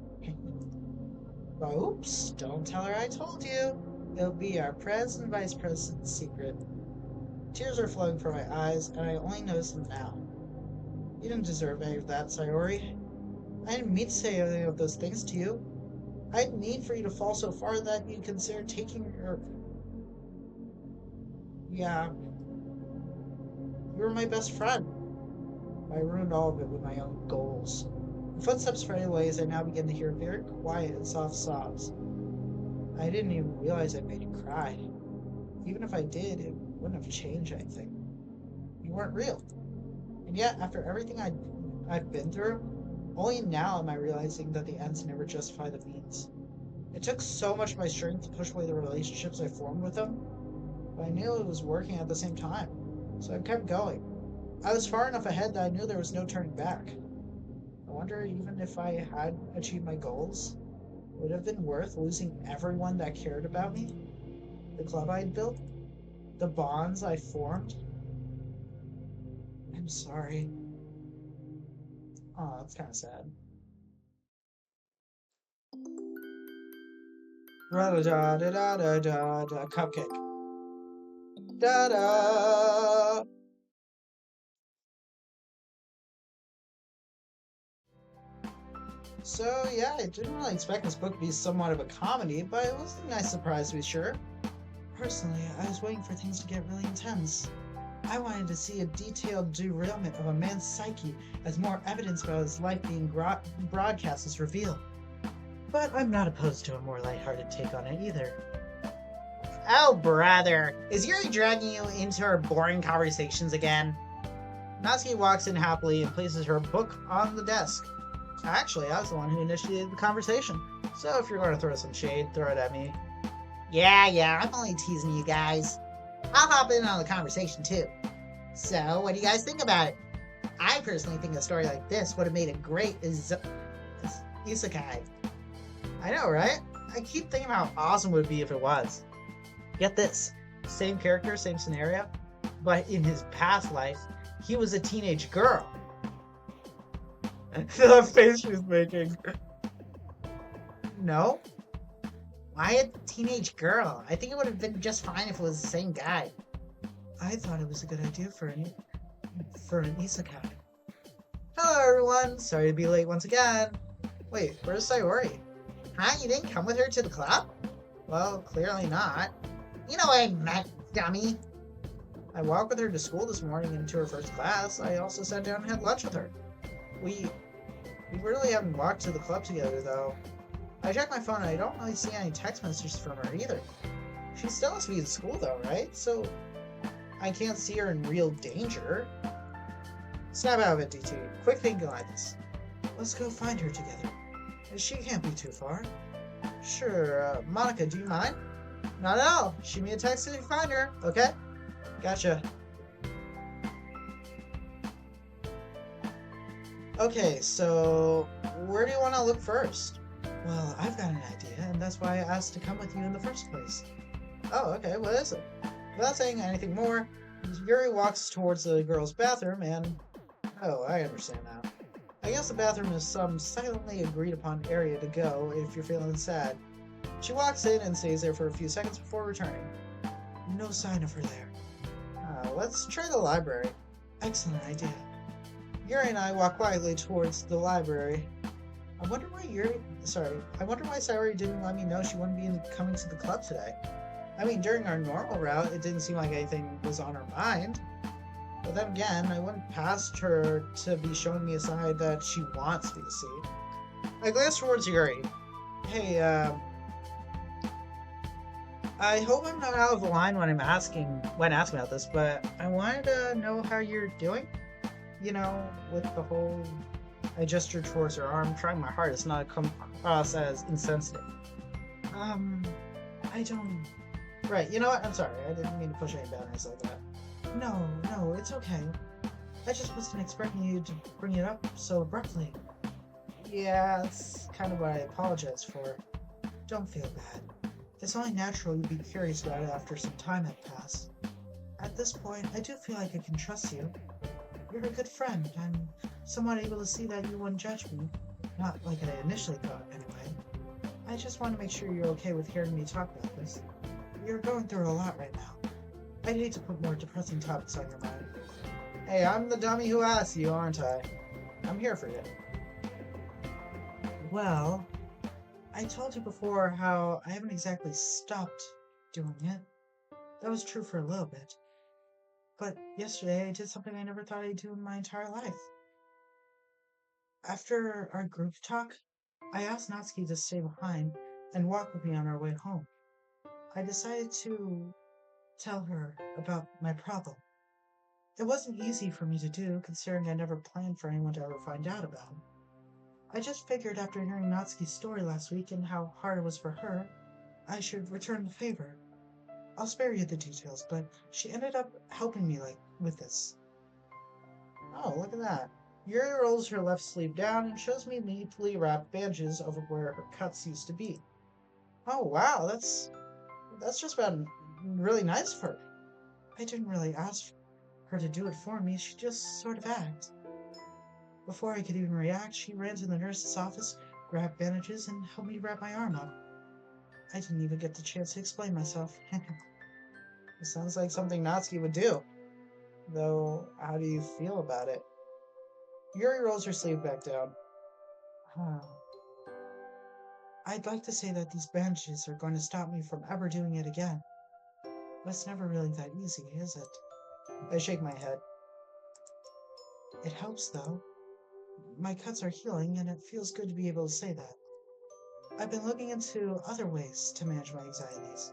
Oops, don't tell her I told you. It'll be our pres and vice president's secret. Tears are flowing from my eyes, and I only notice them now. You didn't deserve any of that, Sayori. I didn't mean to say any of those things to you. I didn't mean for you to fall so far that you'd consider taking your... Yeah, you were my best friend. I ruined all of it with my own goals. The footsteps fade away as I now begin to hear very quiet and soft sobs. I didn't even realize I made you cry. Even if I did, it wouldn't have changed anything. You weren't real. And yet, after everything I've been through, only now am I realizing that the ends never justify the means. It took so much of my strength to push away the relationships I formed with them, but I knew it was working at the same time, so I kept going. I was far enough ahead that I knew there was no turning back. I wonder, even if I had achieved my goals, would it have been worth losing everyone that cared about me? The club I had built? The bonds I formed? I'm sorry. Oh, that's kind of sad. Da da da da da da da cupcake. Da da. So yeah, I didn't really expect this book to be somewhat of a comedy, but it was a nice surprise to be sure. Personally, I was waiting for things to get really intense. I wanted to see a detailed derailment of a man's psyche as more evidence about his life being broadcast is revealed. But I'm not opposed to a more lighthearted take on it either. Oh, brother. Is Yuri dragging you into her boring conversations again? Natsuki walks in happily and places her book on the desk. Actually, I was the one who initiated the conversation. So if you're going to throw some shade, throw it at me. Yeah, I'm only teasing you guys. I'll hop in on the conversation too. So, what do you guys think about it? I personally think a story like this would have made a great isekai. I know, right? I keep thinking how awesome it would be if it was. Get this. Same character, same scenario, but in his past life, he was a teenage girl. The face she's making. No? Why a teenage girl? I think it would have been just fine if it was the same guy. I thought it was a good idea for an isekai. Hello everyone! Sorry to be late once again. Wait, where's Sayori? Huh? You didn't come with her to the club? Well, clearly not. You know what I meant, dummy. I walked with her to school this morning and to her first class. I also sat down and had lunch with her. We really haven't walked to the club together, though. I checked my phone and I don't really see any text messages from her either. She still has to be in school, though, right? So I can't see her in real danger. Snap out of it, DT. Quick thinking like this. Let's go find her together. She can't be too far. Sure, Monica, do you mind? Not at all. Shoot me a text if you find her, okay? Gotcha. Okay, so where do you want to look first? Well, I've got an idea, and that's why I asked to come with you in the first place. Oh, okay, what is it? Without saying anything more, Yuri walks towards the girls' bathroom and... Oh, I understand now. I guess the bathroom is some silently agreed upon area to go if you're feeling sad. She walks in and stays there for a few seconds before returning. No sign of her there. let's try the library. Excellent idea. Yuri and I walk quietly towards the library. I wonder why Sayori didn't let me know she wouldn't be coming to the club today. I mean, during our normal route, it didn't seem like anything was on her mind. But then again, I went past her to be showing me a side that she wants me to see. I glanced towards Yuri. Hey, I hope I'm not out of line when asking about this, but I wanted to know how you're doing. You know, with the whole. I gestured towards her arm, trying my hardest not to come across as insensitive. I don't. Right, you know what? I'm sorry. I didn't mean to push any boundaries like that. No, it's okay. I just wasn't expecting you to bring it up so abruptly. Yeah, that's kind of what I apologize for. Don't feel bad. It's only natural you'd be curious about it after some time had passed. At this point, I do feel like I can trust you. You're a good friend. I'm somewhat able to see that you wouldn't judge me. Not like I initially thought, anyway. I just want to make sure you're okay with hearing me talk about this. You're going through a lot right now. I'd hate to put more depressing topics on your mind. Hey, I'm the dummy who asked you, aren't I? I'm here for you. Well, I told you before how I haven't exactly stopped doing it. That was true for a little bit. But yesterday I did something I never thought I'd do in my entire life. After our group talk, I asked Natsuki to stay behind and walk with me on our way home. I decided to tell her about my problem. It wasn't easy for me to do, considering I never planned for anyone to ever find out about it. I just figured after hearing Natsuki's story last week and how hard it was for her, I should return the favor. I'll spare you the details, but she ended up helping me with this. Oh, look at that. Yuri rolls her left sleeve down and shows me neatly wrapped bandages over where her cuts used to be. Oh wow, that's just about really nice of her. I didn't really ask her to do it for me, she just sort of acted. Before I could even react, she ran to the nurse's office, grabbed bandages, and helped me wrap my arm up. I didn't even get the chance to explain myself. It sounds like something Natsuki would do. Though, how do you feel about it? Yuri rolls her sleeve back down. I'd like to say that these bandages are going to stop me from ever doing it again. But it's never really that easy, is it? I shake my head. It helps, though. My cuts are healing, and it feels good to be able to say that. I've been looking into other ways to manage my anxieties.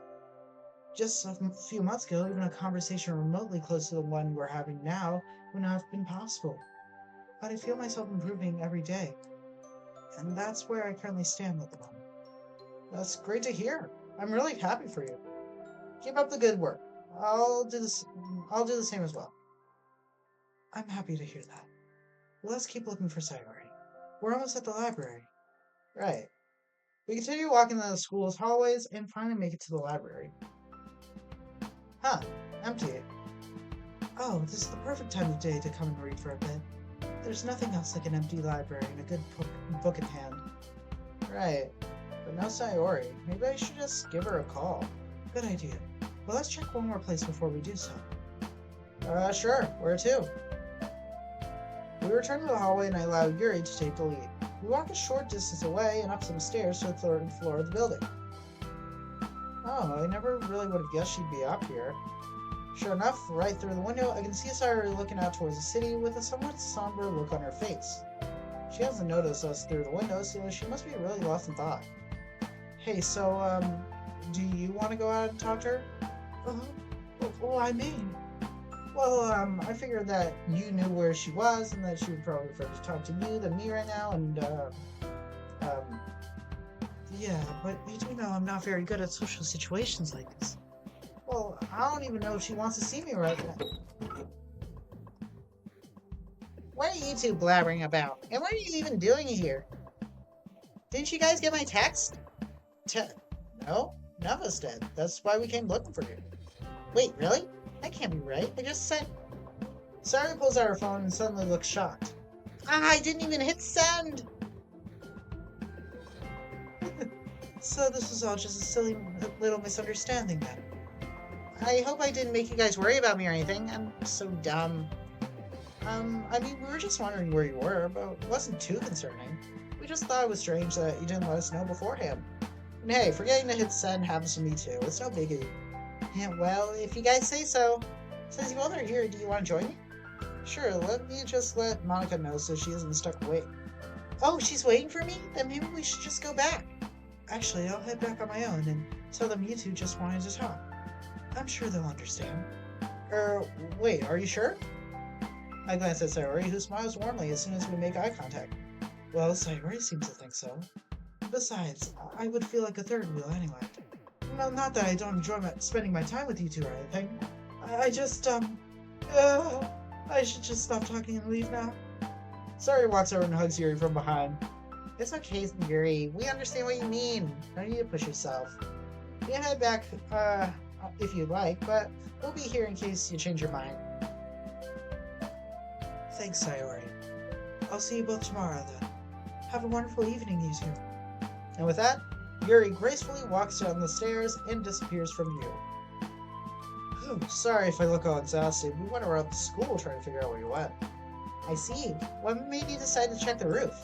Just a few months ago, even a conversation remotely close to the one we're having now would not have been possible. But I feel myself improving every day. And that's where I currently stand at the moment. That's great to hear. I'm really happy for you. Keep up the good work. I'll do the same as well. I'm happy to hear that. Let's keep looking for Sayori. We're almost at the library. Right. We continue walking down the school's hallways and finally make it to the library. Huh, empty. Oh, this is the perfect time of day to come and read for a bit. There's nothing else like an empty library and a good book in hand. Right, but no Sayori. Maybe I should just give her a call. Good idea. Well, let's check one more place before we do so. Sure. Where to? We return to the hallway and I allow Yuri to take the lead. We walk a short distance away and up some stairs to the third floor of the building. Oh, I never really would have guessed she'd be up here. Sure enough, right through the window, I can see Sayori looking out towards the city with a somewhat somber look on her face. She hasn't noticed us through the window, so she must be really lost in thought. Hey, so, do you want to go out and talk to her? I mean... Well, I figured that you knew where she was and that she would probably prefer to talk to you than me right now, and, yeah, but you do know I'm not very good at social situations like this. Well, I don't even know if she wants to see me right now. What are you two blabbering about? And what are you even doing here? Didn't you guys get my text? No, none of us did. That's why we came looking for you. Wait, really? That can't be right. I just sent... Sayori pulls out her phone and suddenly looks shocked. I didn't even hit send! So this was all just a silly little misunderstanding then. I hope I didn't make you guys worry about me or anything. I'm so dumb. I mean, we were just wondering where you were, but it wasn't too concerning. We just thought it was strange that you didn't let us know beforehand. And hey, forgetting to hit send happens to me too. It's no biggie. Yeah, well, if you guys say so. Since you both are here, do you want to join me? Sure, let me just let Monica know so she isn't stuck waiting. Oh, she's waiting for me? Then maybe we should just go back. Actually, I'll head back on my own and tell them you two just wanted to talk. I'm sure they'll understand. Wait, are you sure? I glance at Sayori, who smiles warmly as soon as we make eye contact. Well, Sayori seems to think so. Besides, I would feel like a third wheel anyway. No, not that I don't enjoy spending my time with you two or anything. I just, I should just stop talking and leave now. Sayori walks over and hugs Yuri from behind. It's okay, Yuri. We understand what you mean. No need to push yourself. You can head back, if you'd like, but we'll be here in case you change your mind. Thanks, Sayori. I'll see you both tomorrow, then. Have a wonderful evening, you two. And with that, Yuri gracefully walks down the stairs and disappears from view. Oh, sorry if I look all exhausted. We went around the school trying to figure out where you went. I see. What made you decide to check the roof?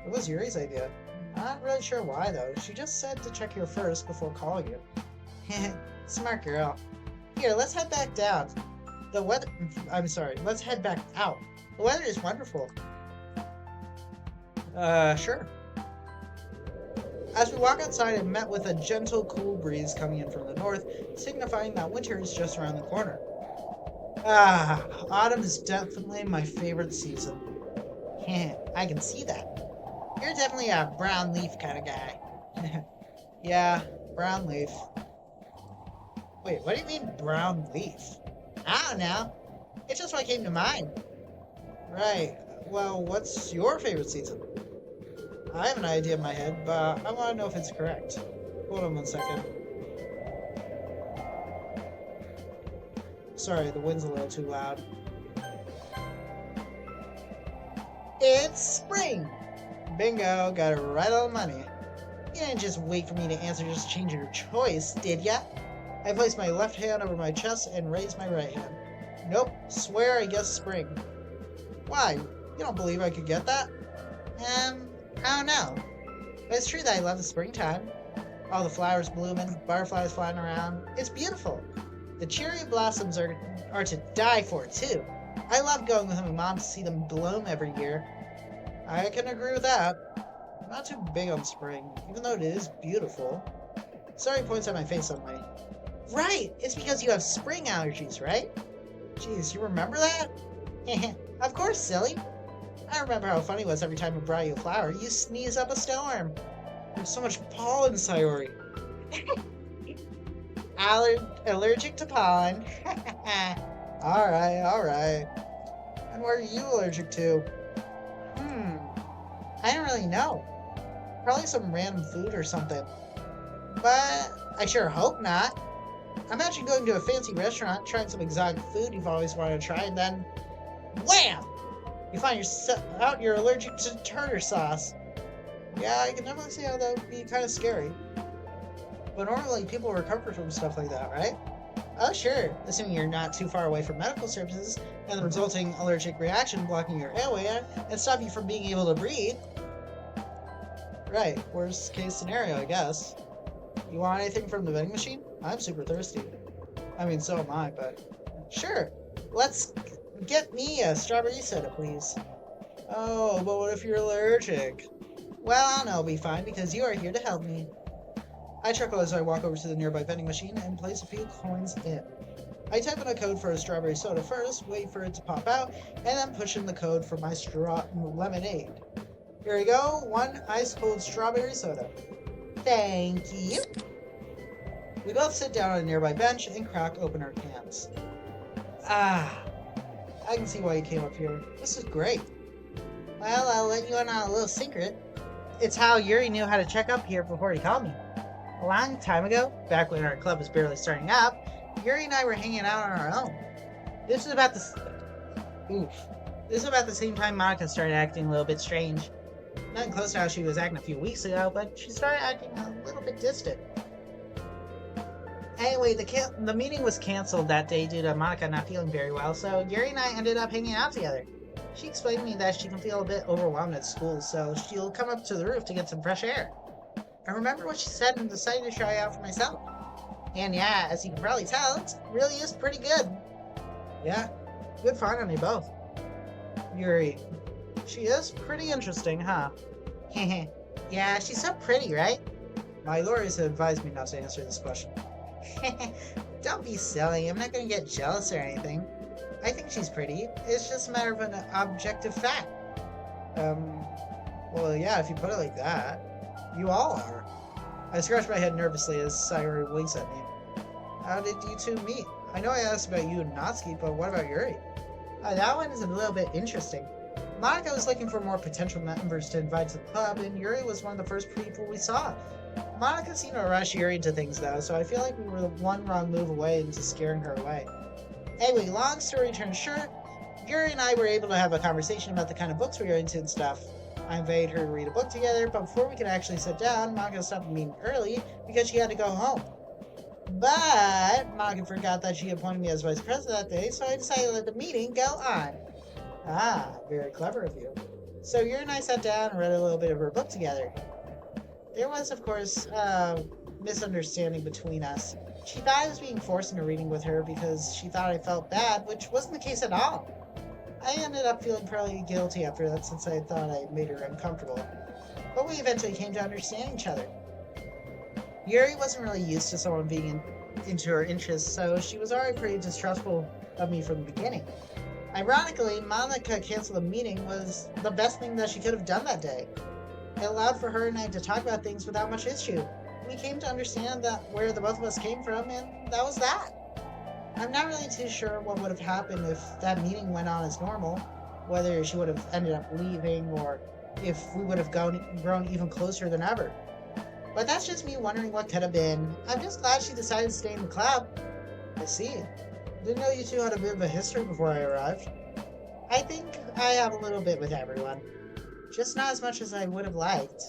It was Yuri's idea. I'm not really sure why, though. She just said to check here first before calling you. Smart girl. Here, let's head back down. Let's head back out. The weather is wonderful. Sure. As we walk outside, I'm met with a gentle, cool breeze coming in from the north, signifying that winter is just around the corner. Autumn is definitely my favorite season. I can see that. You're definitely a brown leaf kind of guy. Yeah, brown leaf. Wait, what do you mean brown leaf? I don't know. It's just what came to mind. Right. Well, what's your favorite season? I have an idea in my head, but I want to know if it's correct. Hold on 1 second. Sorry, the wind's a little too loud. It's spring! Bingo, got it right on the money. You didn't just wait for me to answer, just change your choice, did ya? I placed my left hand over my chest and raised my right hand. Nope, swear I guess spring. Why? You don't believe I could get that? I don't know. But it's true that I love the springtime. All the flowers blooming, butterflies flying around. It's beautiful. The cherry blossoms are to die for, too. I love going with my mom to see them bloom every year. I can agree with that. I'm not too big on spring, even though it is beautiful. Sorry points at my face suddenly. Right! It's because you have spring allergies, right? Jeez, you remember that? Of course, silly. I remember how funny it was every time I brought you a flower. You sneeze up a storm. There's so much pollen, Sayori. Allergic to pollen. Alright. And what are you allergic to? I don't really know. Probably some random food or something. But I sure hope not. Imagine going to a fancy restaurant, trying some exotic food you've always wanted to try, and then wham! You find out you're allergic to tartar sauce. Yeah, I can definitely see how that would be kind of scary. But normally people recover from stuff like that, right? Oh, sure, assuming you're not too far away from medical services and the resulting allergic reaction blocking your airway and stop you from being able to breathe. Right, worst case scenario, I guess. You want anything from the vending machine? I'm super thirsty. I mean, so am I, but sure. Let's get me a strawberry soda, please. Oh, but what if you're allergic? Well, I don't know, it'll be fine because you are here to help me. I chuckle as I walk over to the nearby vending machine and place a few coins in. I type in a code for a strawberry soda first, wait for it to pop out, and then push in the code for my lemonade. Here we go, 1 ice-cold strawberry soda. Thank you. We both sit down on a nearby bench and crack open our cans. I can see why you came up here. This is great. Well, I'll let you in on a little secret. It's how Yuri knew how to check up here before he called me. A long time ago, back when our club was barely starting up, Yuri and I were hanging out on our own. This is about the same time Monica started acting a little bit strange. Nothing close to how she was acting a few weeks ago, but she started acting a little bit distant. Anyway, the meeting was canceled that day due to Monica not feeling very well, so Yuri and I ended up hanging out together. She explained to me that she can feel a bit overwhelmed at school, so she'll come up to the roof to get some fresh air. I remember what she said and decided to try out for myself. And yeah, as you can probably tell, it really is pretty good. Yeah, good find on you both. Yuri, she is pretty interesting, huh? Yeah, she's so pretty, right? My lawyers have advised me not to answer this question. Don't be silly, I'm not gonna get jealous or anything. I think she's pretty. It's just a matter of an objective fact. Well, yeah, if you put it like that. You all are. I scratch my head nervously as Sayori winks at me. How did you two meet? I know I asked about you and Natsuki, but what about Yuri? That one is a little bit interesting. Monica was looking for more potential members to invite to the club, and Yuri was one of the first people we saw. Monica seemed to rush Yuri into things though, so I feel like we were one wrong move away into scaring her away. Anyway, long story turned short, Yuri and I were able to have a conversation about the kind of books we were into and stuff. I invited her to read a book together, but before we could actually sit down, Monica stopped the meeting early because she had to go home. But Monica forgot that she appointed me as vice president that day, so I decided to let the meeting go on. Ah, very clever of you. So Yuri and I sat down and read a little bit of her book together. There was, of course, a misunderstanding between us. She thought I was being forced into reading with her because she thought I felt bad, which wasn't the case at all. I ended up feeling fairly guilty after that since I thought I made her uncomfortable. But we eventually came to understand each other. Yuri wasn't really used to someone being into her interests, so she was already pretty distrustful of me from the beginning. Ironically, Monica canceled the meeting was the best thing that she could have done that day. It allowed for her and I to talk about things without much issue. We came to understand that where the both of us came from, and that was that. I'm not really too sure what would have happened if that meeting went on as normal, whether she would have ended up leaving or if we would have grown even closer than ever. But that's just me wondering what could have been. I'm just glad she decided to stay in the club. I see. Didn't know you two had a bit of a history before I arrived. I think I have a little bit with everyone. Just not as much as I would have liked.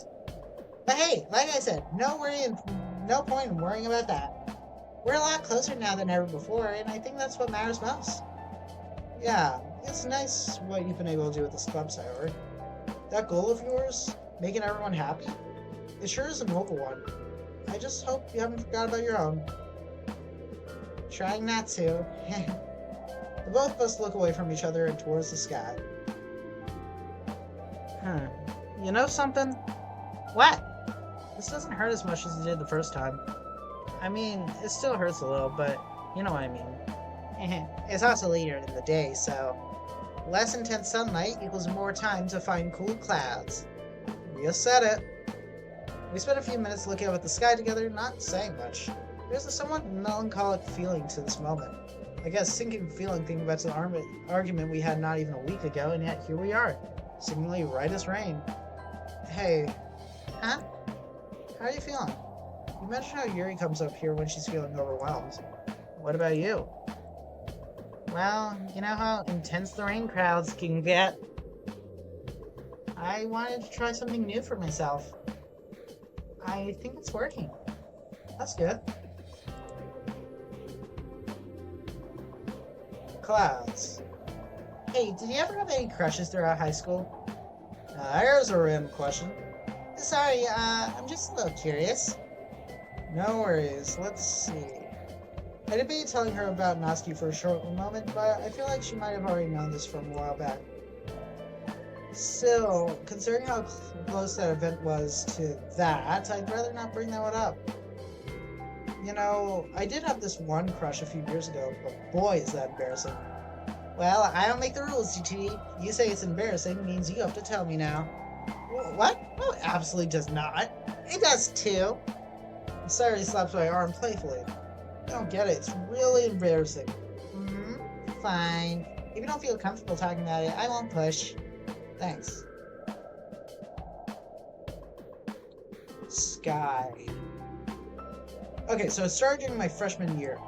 But hey, like I said, no point in worrying about that. We're a lot closer now than ever before, and I think that's what matters most. Yeah, it's nice what you've been able to do with this club, Sayori. That goal of yours, making everyone happy, it sure is a noble one. I just hope you haven't forgot about your own. Trying not to. The both of us look away from each other and towards the sky. You know something? What? This doesn't hurt as much as it did the first time. I mean, it still hurts a little, but you know what I mean. It's also later in the day, so less intense sunlight equals more time to find cool clouds. You said it. We spent a few minutes looking up at the sky together, not saying much. There's a somewhat melancholic feeling to this moment. I guess sinking feeling thinking back to the argument we had not even a week ago, and yet here we are, seemingly right as rain. Hey. Huh? How are you feeling? You mentioned how Yuri comes up here when she's feeling overwhelmed. What about you? Well, you know how intense the rain crowds can get. I wanted to try something new for myself. I think it's working. That's good. Clouds. Hey, did you ever have any crushes throughout high school? There's a random question. Sorry, I'm just a little curious. No worries, let's see. I debated telling her about Natsuki for a short moment, but I feel like she might have already known this from a while back. Still, considering how close that event was to that, I'd rather not bring that one up. You know, I did have this one crush a few years ago, but boy is that embarrassing. Well, I don't make the rules, GT. You say it's embarrassing means you have to tell me now. What? No, it absolutely does not. It does too. Sayori slaps my arm playfully. I don't get it. It's really embarrassing. Fine. If you don't feel comfortable talking about it, I won't push. Thanks. Sky. Okay, so it started during my freshman year.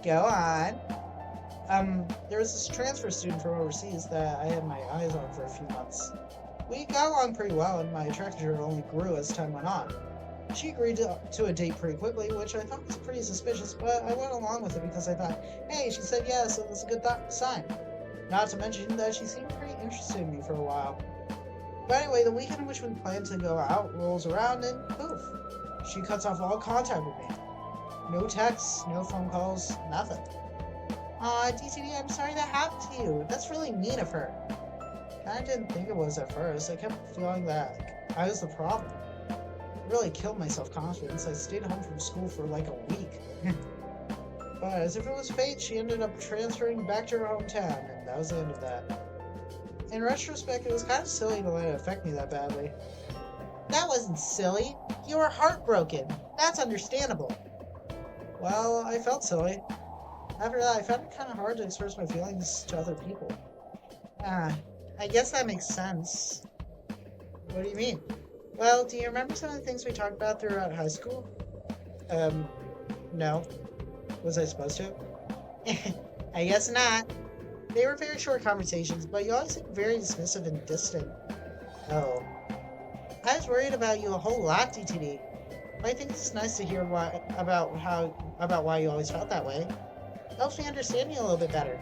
Go on. There was this transfer student from overseas that I had my eyes on for a few months. We got along pretty well, and my attraction to her only grew as time went on. She agreed to a date pretty quickly, which I thought was pretty suspicious, but I went along with it because I thought, hey, she said yes, so that's a good sign. Not to mention that she seemed pretty interested in me for a while. But anyway, the weekend in which we planned to go out rolls around and poof, she cuts off all contact with me. No texts, no phone calls, nothing. Aw, DTD, I'm sorry that happened to you. That's really mean of her. I didn't think it was at first. I kept feeling that I was the problem. I really killed my self-confidence. I stayed home from school for like a week. But as if it was fate, she ended up transferring back to her hometown, and that was the end of that. In retrospect, it was kind of silly to let it affect me that badly. That wasn't silly. You were heartbroken. That's understandable. Well, I felt silly. After that, I found it kind of hard to express my feelings to other people. I guess that makes sense. What do you mean? Well, do you remember some of the things we talked about throughout high school? No. Was I supposed to? I guess not. They were very short conversations, but you always seemed very dismissive and distant. Oh. I was worried about you a whole lot, DTD. But I think it's nice to hear about why you always felt that way. Helps me understand you a little bit better.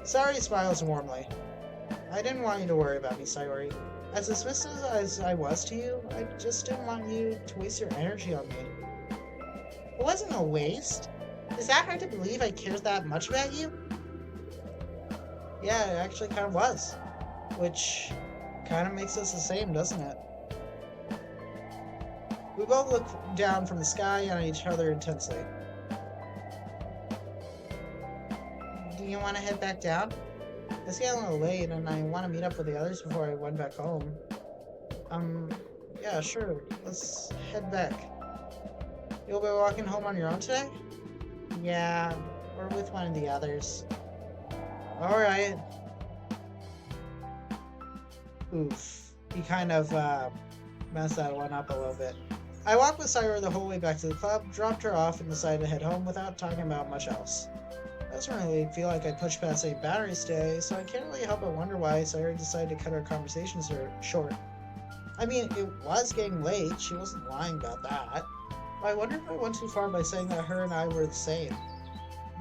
Sayori smiles warmly. I didn't want you to worry about me, Sayori. As dismissive as I was to you, I just didn't want you to waste your energy on me. It wasn't a waste. Is that hard to believe I cared that much about you? Yeah, it actually kind of was. Which kind of makes us the same, doesn't it? We both look down from the sky and at each other intensely. Do you want to head back down? It's getting a little late and I want to meet up with the others before I went back home. Yeah, sure. Let's head back. You'll be walking home on your own today? Yeah, or with one of the others. Alright. Oof. He kind of, messed that one up a little bit. I walked with Sayori the whole way back to the club, dropped her off, and decided to head home without talking about much else. I doesn't really feel like I pushed past any boundaries today, so I can't really help but wonder why Sayori decided to cut our conversations short. I mean, it was getting late, she wasn't lying about that. But I wonder if I went too far by saying that her and I were the same.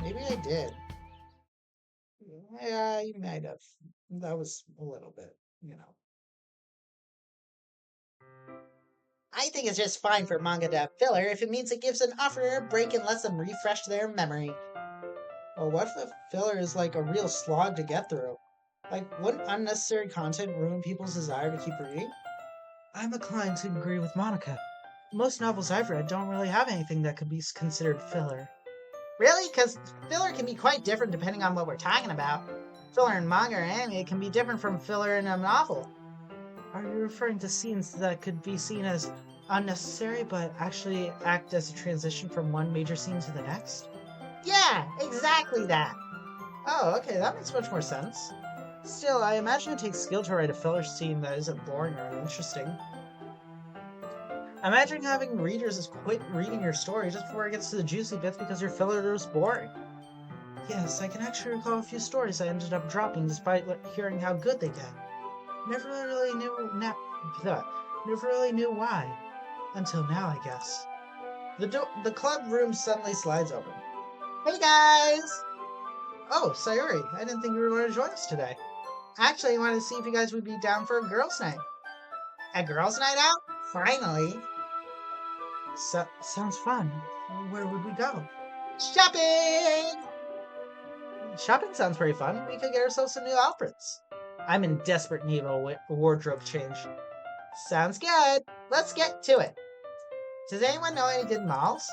Maybe I did. Yeah, you might have. That was a little bit, you know. I think it's just fine for manga to have filler if it means it gives an author a break and lets them refresh their memory. Well, what if the filler is like a real slog to get through? Like, wouldn't unnecessary content ruin people's desire to keep reading? I'm inclined to agree with Monica. Most novels I've read don't really have anything that could be considered filler. Really? Because filler can be quite different depending on what we're talking about. Filler in manga or anime can be different from filler in a novel. Are you referring to scenes that could be seen as unnecessary but actually act as a transition from one major scene to the next? Yeah, exactly that. Oh, okay, that makes much more sense. Still, I imagine it takes skill to write a filler scene that isn't boring or uninteresting. Imagine having readers just quit reading your story just before it gets to the juicy bits because your filler was boring. Yes, I can actually recall a few stories I ended up dropping despite hearing how good they did. Never really knew why. Until now, I guess. The club room suddenly slides open. Hey guys! Oh, Sayori, I didn't think you were going to join us today. Actually, I wanted to see if you guys would be down for a girls' night. A girls' night out? Finally. Sounds fun. Where would we go? Shopping! Shopping sounds pretty fun. We could get ourselves some new outfits. I'm in desperate need of a wardrobe change. Sounds good. Let's get to it. Does anyone know any good malls?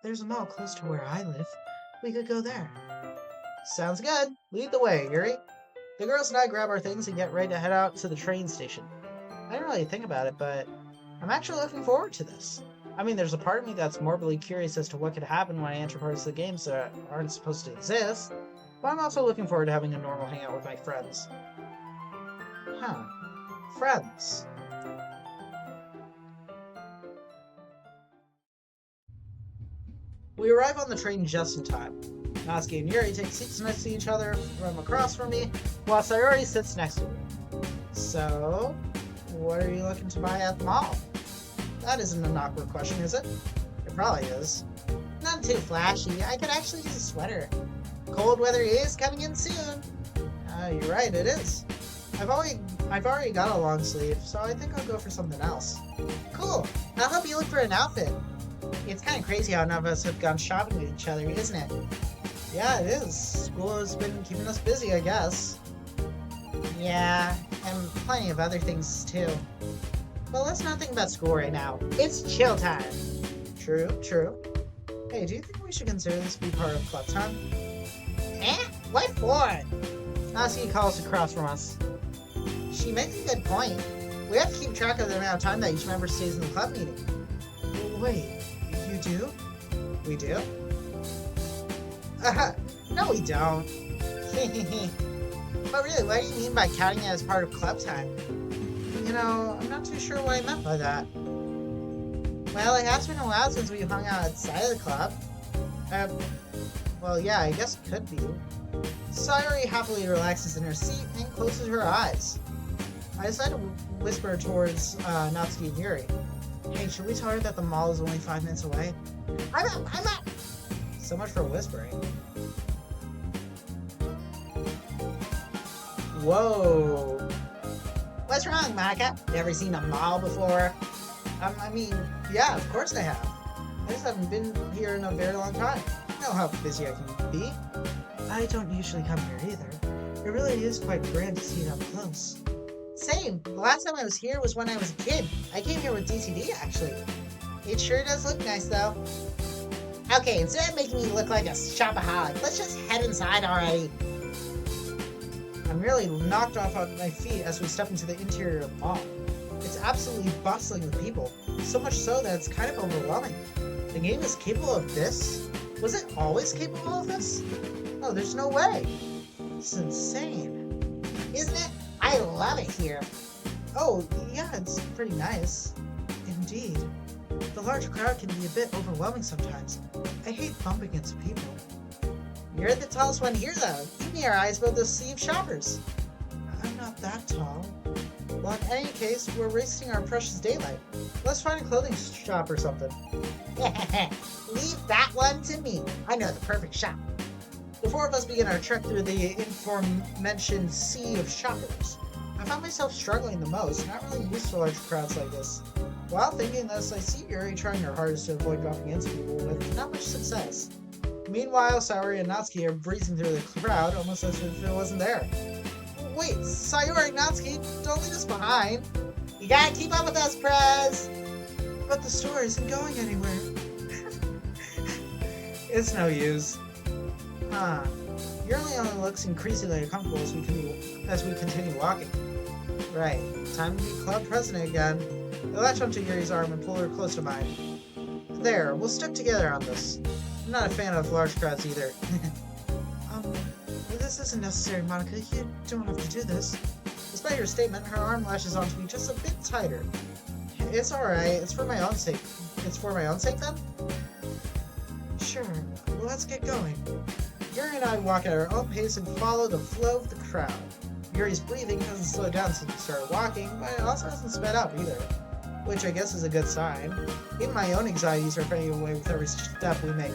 There's a mall close to where I live. We could go there. Sounds good. Lead the way, Yuri. The girls and I grab our things and get ready to head out to the train station. I didn't really think about it, but I'm actually looking forward to this. I mean, there's a part of me that's morbidly curious as to what could happen when I enter parts of the games that aren't supposed to exist, but I'm also looking forward to having a normal hangout with my friends. Huh. Friends. We arrive on the train just in time. Natsuki and Yuri take seats next to each other from across from me, while Sayori sits next to me. So, what are you looking to buy at the mall? That isn't an awkward question, is it? It probably is. Not too flashy. I could actually use a sweater. Cold weather is coming in soon. You're right, it is. I've already got a long sleeve, so I think I'll go for something else. Cool. I'll help you look for an outfit. It's kind of crazy how none of us have gone shopping with each other, isn't it? Yeah, it is. School has been keeping us busy, I guess. Yeah, and plenty of other things too. But let's not think about school right now. It's chill time. True, true. Hey, do you think we should consider this to be part of club time? Eh? What for? Natsuki calls across from us. She makes a good point. We have to keep track of the amount of time that each member stays in the club meeting. Wait, you do? We do? No we don't. But really, what do you mean by counting it as part of club time? You know, I'm not too sure what I meant by that. Well, it has been a while since we hung out outside of the club. Well, yeah, I guess it could be. Sayori happily relaxes in her seat and closes her eyes. I decide to whisper towards Natsuki and Yuri. Hey, should we tell her that the mall is only 5 minutes away? I'm up! So much for whispering. Whoa! What's wrong, Monica? Never seen a mall before? I mean, yeah, of course I have. I just haven't been here in a very long time. You know how busy I can be. I don't usually come here either. It really is quite grand to see it up close. Same. The last time I was here was when I was a kid. I came here with DTD, actually. It sure does look nice, though. Okay, instead of making me look like a shopaholic, let's just head inside already. I'm really knocked off of my feet as we step into the interior of the mall. It's absolutely bustling with people, so much so that it's kind of overwhelming. The game is capable of this? Was it always capable of this? Oh, there's no way. It's insane. Isn't it? I love it here. Oh, yeah, it's pretty nice. Indeed. The large crowd can be a bit overwhelming sometimes. I hate bumping into people. You're the tallest one here, though. Keep me our eyes above the sea of shoppers. I'm not that tall. Well, in any case, we're wasting our precious daylight. Let's find a clothing shop or something. Leave that one to me. I know the perfect shop. The four of us begin our trek through the aforementioned sea of shoppers. I found myself struggling the most, not really used to large crowds like this. While thinking this, I see Yuri trying her hardest to avoid bumping into people with not much success. Meanwhile, Sayori and Natsuki are breezing through the crowd almost as if it wasn't there. Wait, Sayori and Natsuki, don't leave us behind. You gotta keep up with us, Prez! But the store isn't going anywhere. It's no use. Yuri only looks increasingly uncomfortable as we continue walking. Right, time to be club president again. I latch onto Yuri's arm and pull her close to mine. There, we'll stick together on this. I'm not a fan of large crowds either. This isn't necessary, Monica. You don't have to do this. Despite her statement, her arm lashes onto me just a bit tighter. It's alright. It's for my own sake. It's for my own sake, then? Sure. Let's get going. Yuri and I walk at our own pace and follow the flow of the crowd. Yuri's breathing hasn't slowed down since we started walking, but it also hasn't sped up either. Which I guess is a good sign. Even my own anxieties are fading away with every step we make.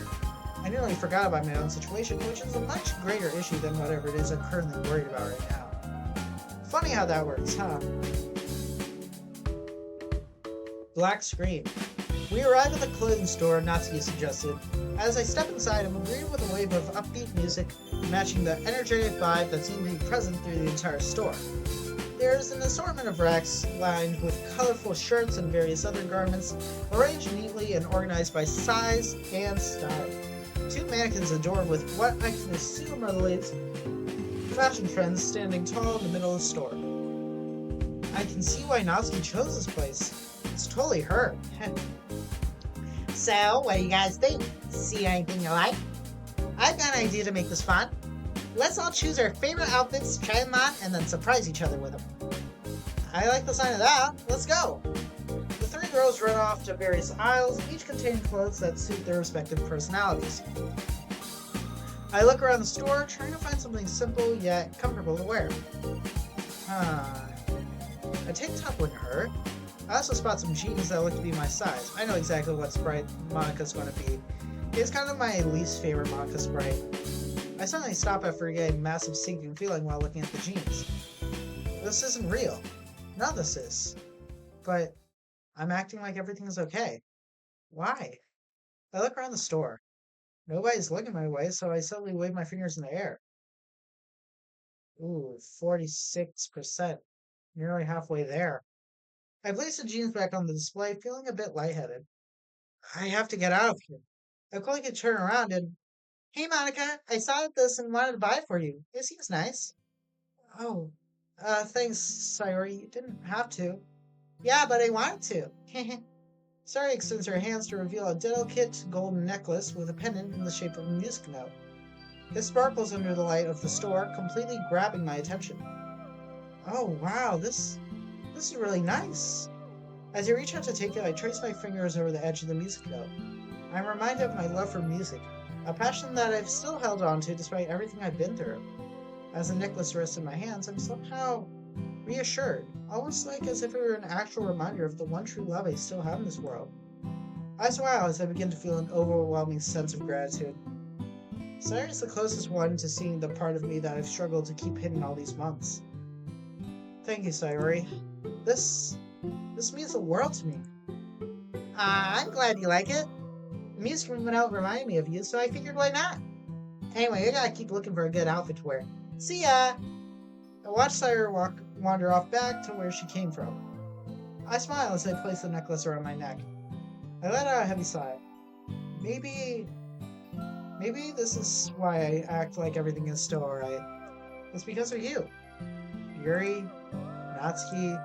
I nearly forgot about my own situation, which is a much greater issue than whatever it is I'm currently worried about right now. Funny how that works, huh? Black screen. We arrive at the clothing store Natsuki suggested. As I step inside, I'm greeted with a wave of upbeat music, matching the energetic vibe that seemed to be present through the entire store. There's an assortment of racks lined with colorful shirts and various other garments, arranged neatly and organized by size and style. Two mannequins adorned with what I can assume are the latest fashion trends standing tall in the middle of the store. I can see why Natsuki chose this place. It's totally her. So, what do you guys think? See anything you like? I've got an idea to make this fun. Let's all choose our favorite outfits, try them on, and then surprise each other with them. I like the sign of that. Let's go. The three girls run off to various aisles, each containing clothes that suit their respective personalities. I look around the store, trying to find something simple yet comfortable to wear. A tank top wouldn't hurt. I also spot some jeans that look to be my size. I know exactly what sprite Monika's going to be. It's kind of my least favorite Monika sprite. I suddenly stop after getting a massive sinking feeling while looking at the jeans. This isn't real. None of this is. But I'm acting like everything is okay. Why? I look around the store. Nobody's looking my way, so I suddenly wave my fingers in the air. Ooh, 46%. Nearly halfway there. I place the jeans back on the display, feeling a bit lightheaded. I have to get out of here. I quickly turn around and, hey Monika, I saw this and wanted to buy it for you. It seems nice. Oh, thanks, Sayori. You didn't have to. Yeah, but I wanted to. Sayori extends her hands to reveal a delicate golden necklace with a pendant in the shape of a music note. It sparkles under the light of the store, completely grabbing my attention. Oh wow, this is really nice. As I reach out to take it, I trace my fingers over the edge of the music note. I'm reminded of my love for music, a passion that I've still held on to despite everything I've been through. As the necklace rests in my hands, I'm somehow reassured, almost like as if it were an actual reminder of the one true love I still have in this world. I smile as I begin to feel an overwhelming sense of gratitude. Sayori is the closest one to seeing the part of me that I've struggled to keep hidden all these months. Thank you, Sayori. This means the world to me. I'm glad you like it. The music from out reminded me of you, so I figured why not? Anyway, I gotta keep looking for a good outfit to wear. See ya! I watch Sayori wander off back to where she came from. I smile as I place the necklace around my neck. I let out a heavy sigh. Maybe this is why I act like everything is still alright. It's because of you. Yuri, Natsuki,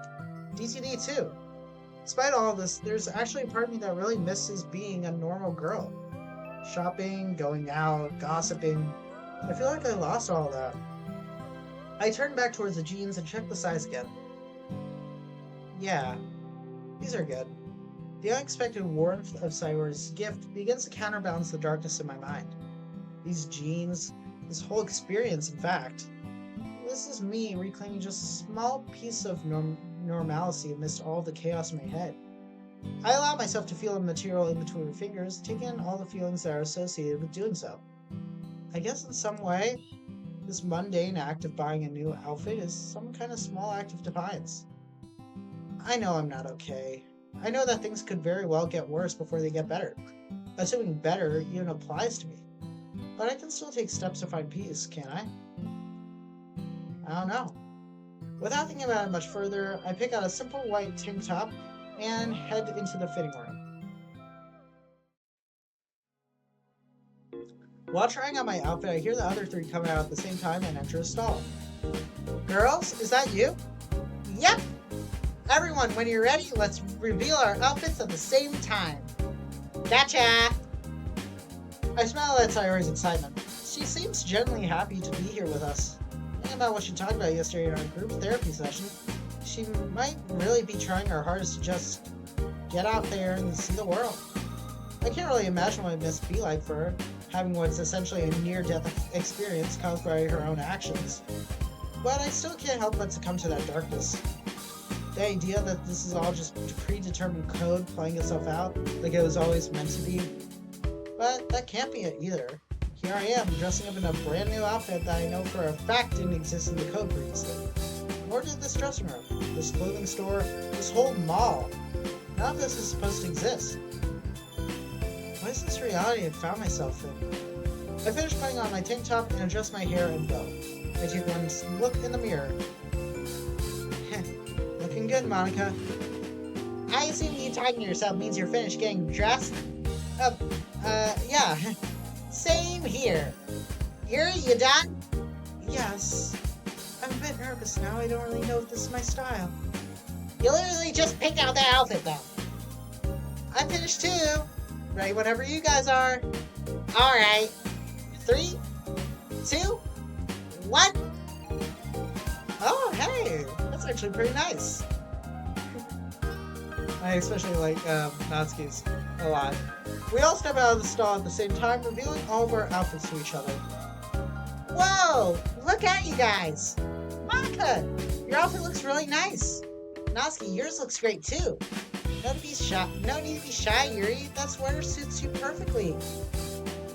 DTD too. Despite all this, there's actually a part of me that really misses being a normal girl. Shopping, going out, gossiping. I feel like I lost all of that. I turn back towards the jeans and check the size again. Yeah, these are good. The unexpected warmth of Sayori's gift begins to counterbalance the darkness in my mind. These jeans, this whole experience, in fact. This is me reclaiming just a small piece of normalcy amidst all the chaos in my head. I allow myself to feel the material in between my fingers, taking in all the feelings that are associated with doing so. I guess in some way, this mundane act of buying a new outfit is some kind of small act of defiance. I know I'm not okay. I know that things could very well get worse before they get better. Assuming better even applies to me. But I can still take steps to find peace, can't I? I don't know. Without thinking about it much further, I pick out a simple white tank top and head into the fitting room. While trying on my outfit, I hear the other three come out at the same time and enter a stall. Girls, is that you? Yep! Everyone, when you're ready, let's reveal our outfits at the same time. Gotcha! I smile at Sayori's excitement. She seems genuinely happy to be here with us. Thinking about what she talked about yesterday in our group therapy session, she might really be trying her hardest to just get out there and see the world. I can't really imagine what it must be like for her, having what's essentially a near-death experience caused by her own actions. But I still can't help but succumb to that darkness. The idea that this is all just predetermined code playing itself out, like it was always meant to be. But that can't be it either. Here I am, dressing up in a brand new outfit that I know for a fact didn't exist in the code previously. Nor did this dressing room, this clothing store, this whole mall. None of this is supposed to exist. What is this reality I found myself in? I finish putting on my tank top and adjust my hair and bow. I take one look in the mirror. Looking good, Monika. I assume you talking to yourself means you're finished getting dressed? Yeah. Same here. Yuri, you done? Yes. I'm a bit nervous now. I don't really know if this is my style. You literally just picked out that outfit, though. I'm finished, too. Ready whenever you guys are. Alright. 3, 2, 1. Oh, hey. That's actually pretty nice. I especially like Natsuki's a lot. We all step out of the stall at the same time, revealing all of our outfits to each other. Whoa! Look at you guys! Monika! Your outfit looks really nice. Natsuki, yours looks great too. No need to be shy, Yuri. That sweater suits you perfectly.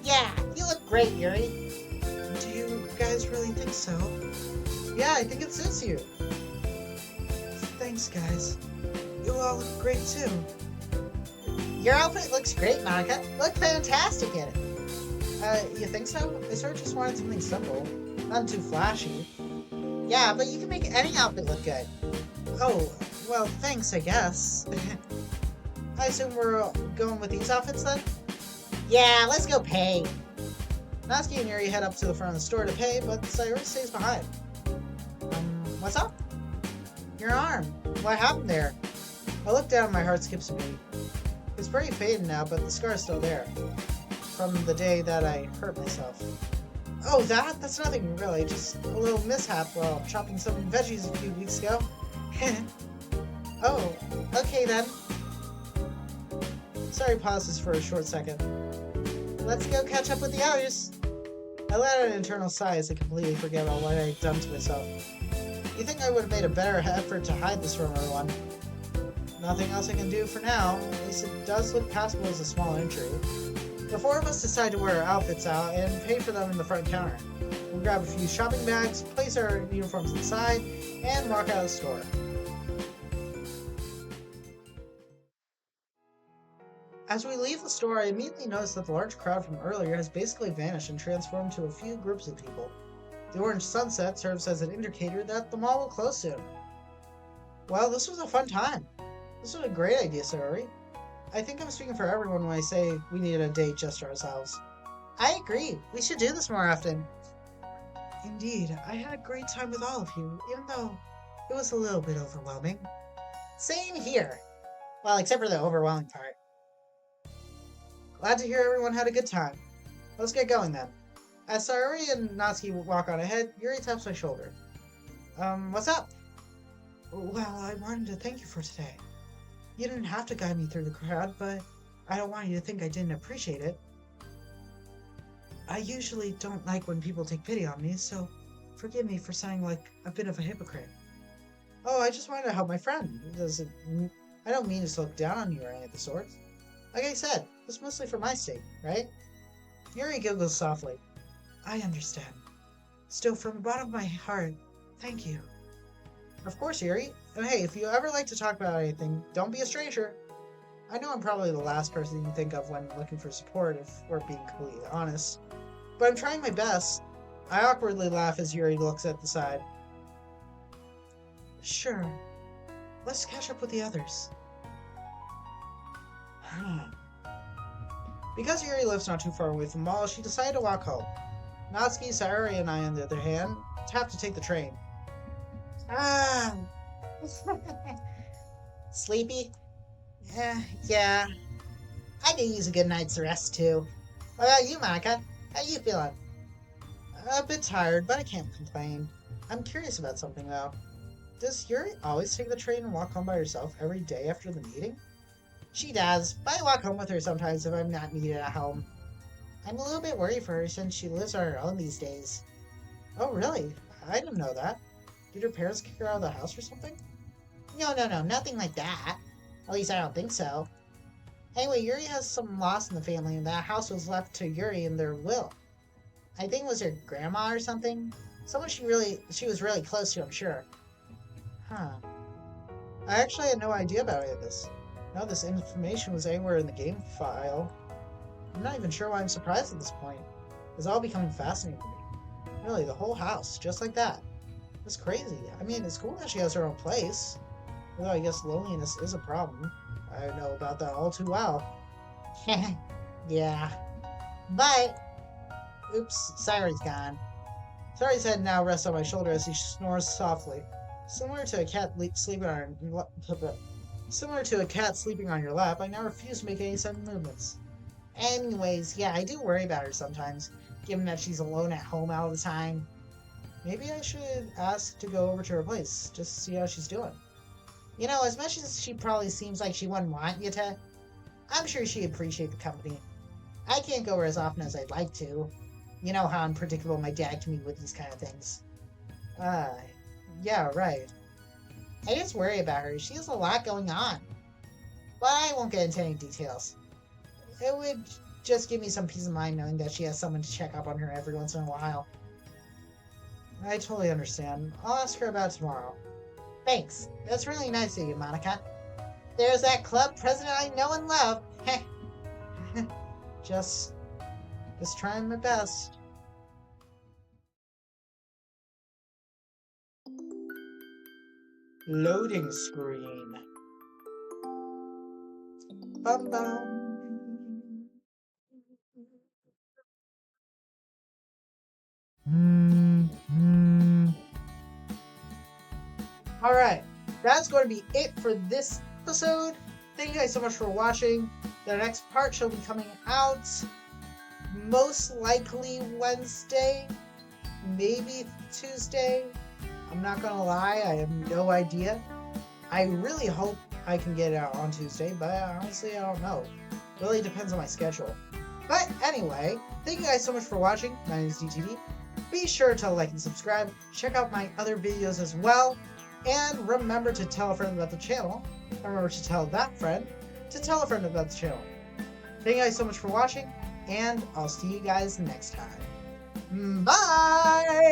Yeah, you look great, Yuri. Do you guys really think so? Yeah, I think it suits you. Thanks, guys. You all look great too. Your outfit looks great, Monica. Look fantastic in it. You think so? I sort of just wanted something simple. Not too flashy. Yeah, but you can make any outfit look good. Oh, well, thanks, I guess. I assume we're going with these outfits then? Yeah, let's go pay. Natsuki and Yuri head up to the front of the store to pay, but Sayori stays behind. What's up? Your arm. What happened there? I look down and my heart skips a beat. It's pretty faded now, but the scar's still there. From the day that I hurt myself. Oh, that's nothing really, just a little mishap while chopping some veggies a few weeks ago. Oh, okay then. Sorry, pauses for a short second. Let's go catch up with the others. I let out an internal sigh as I completely forget about what I had done to myself. You think I would have made a better effort to hide this from everyone? Nothing else I can do for now. At least it does look passable as a small injury. The four of us decide to wear our outfits out and pay for them in the front counter. We'll grab a few shopping bags, place our uniforms inside, and walk out of the store. As we leave the store, I immediately notice that the large crowd from earlier has basically vanished and transformed to a few groups of people. The orange sunset serves as an indicator that the mall will close soon. Well, this was a fun time. This was a great idea, Sayori. I think I'm speaking for everyone when I say we needed a day just to ourselves. I agree. We should do this more often. Indeed, I had a great time with all of you, even though it was a little bit overwhelming. Same here. Well, except for the overwhelming part. Glad to hear everyone had a good time. Let's get going then. As Sayori and Natsuki walk on ahead, Yuri taps my shoulder. What's up? Well, I wanted to thank you for today. You didn't have to guide me through the crowd, but I don't want you to think I didn't appreciate it. I usually don't like when people take pity on me, so forgive me for sounding like a bit of a hypocrite. Oh, I just wanted to help my friend. I don't mean to look down on you or anything of the sort. Like I said, it's mostly for my sake, right? Yuri giggles softly. I understand. Still, from the bottom of my heart, thank you. Of course, Yuri. And hey, if you ever like to talk about anything, don't be a stranger. I know I'm probably the last person you think of when looking for support, if we're being completely honest. But I'm trying my best. I awkwardly laugh as Yuri looks at the side. Sure. Let's catch up with the others. Because Yuri lives not too far away from the mall, she decided to walk home. Natsuki, Sayori, and I, on the other hand, have to take the train. Sleepy? Yeah. I could use a good night's rest too. What about you, Monica? How you feeling? A bit tired, but I can't complain. I'm curious about something though. Does Yuri always take the train and walk home by herself every day after the meeting? She does, but I walk home with her sometimes if I'm not needed at home. I'm a little bit worried for her since she lives on her own these days. Oh, really? I didn't know that. Did her parents kick her out of the house or something? No, nothing like that. At least I don't think so. Anyway, Yuri has some loss in the family, and that house was left to Yuri in their will. I think it was her grandma or something. Someone she was really close to, I'm sure. Huh. I actually had no idea about any of this. None of this information was anywhere in the game file. I'm not even sure why I'm surprised at this point. It's all becoming fascinating to me. Really, the whole house, just like that. It's crazy. I mean, it's cool that she has her own place. Although I guess loneliness is a problem. I know about that all too well. Yeah. But... Oops, Sayori's gone. Sayori's head now rests on my shoulder as he snores softly. Similar to a cat sleeping on your lap, I now refuse to make any sudden movements. Anyways, yeah, I do worry about her sometimes, given that she's alone at home all the time. Maybe I should ask to go over to her place, just to see how she's doing. You know, as much as she probably seems like she wouldn't want you to, I'm sure she'd appreciate the company. I can't go over as often as I'd like to. You know how unpredictable my dad can be with these kind of things. Yeah, right. I just worry about her. She has a lot going on. But I won't get into any details. It would just give me some peace of mind knowing that she has someone to check up on her every once in a while. I totally understand. I'll ask her about it tomorrow. Thanks. That's really nice of you, Monica. There's that club president I know and love. just trying my best. Loading screen. Bum bum. Alright, that's going to be it for this episode. Thank you guys so much for watching. The next part shall be coming out most likely Wednesday, maybe Tuesday. I'm not gonna lie, I have no idea. I really hope I can get it out on Tuesday, but honestly, I don't know. It really depends on my schedule. But anyway, thank you guys so much for watching. My name is DTD. Be sure to like and subscribe. Check out my other videos as well. And remember to tell a friend about the channel. Remember to tell that friend to tell a friend about the channel. Thank you guys so much for watching, and I'll see you guys next time. Bye!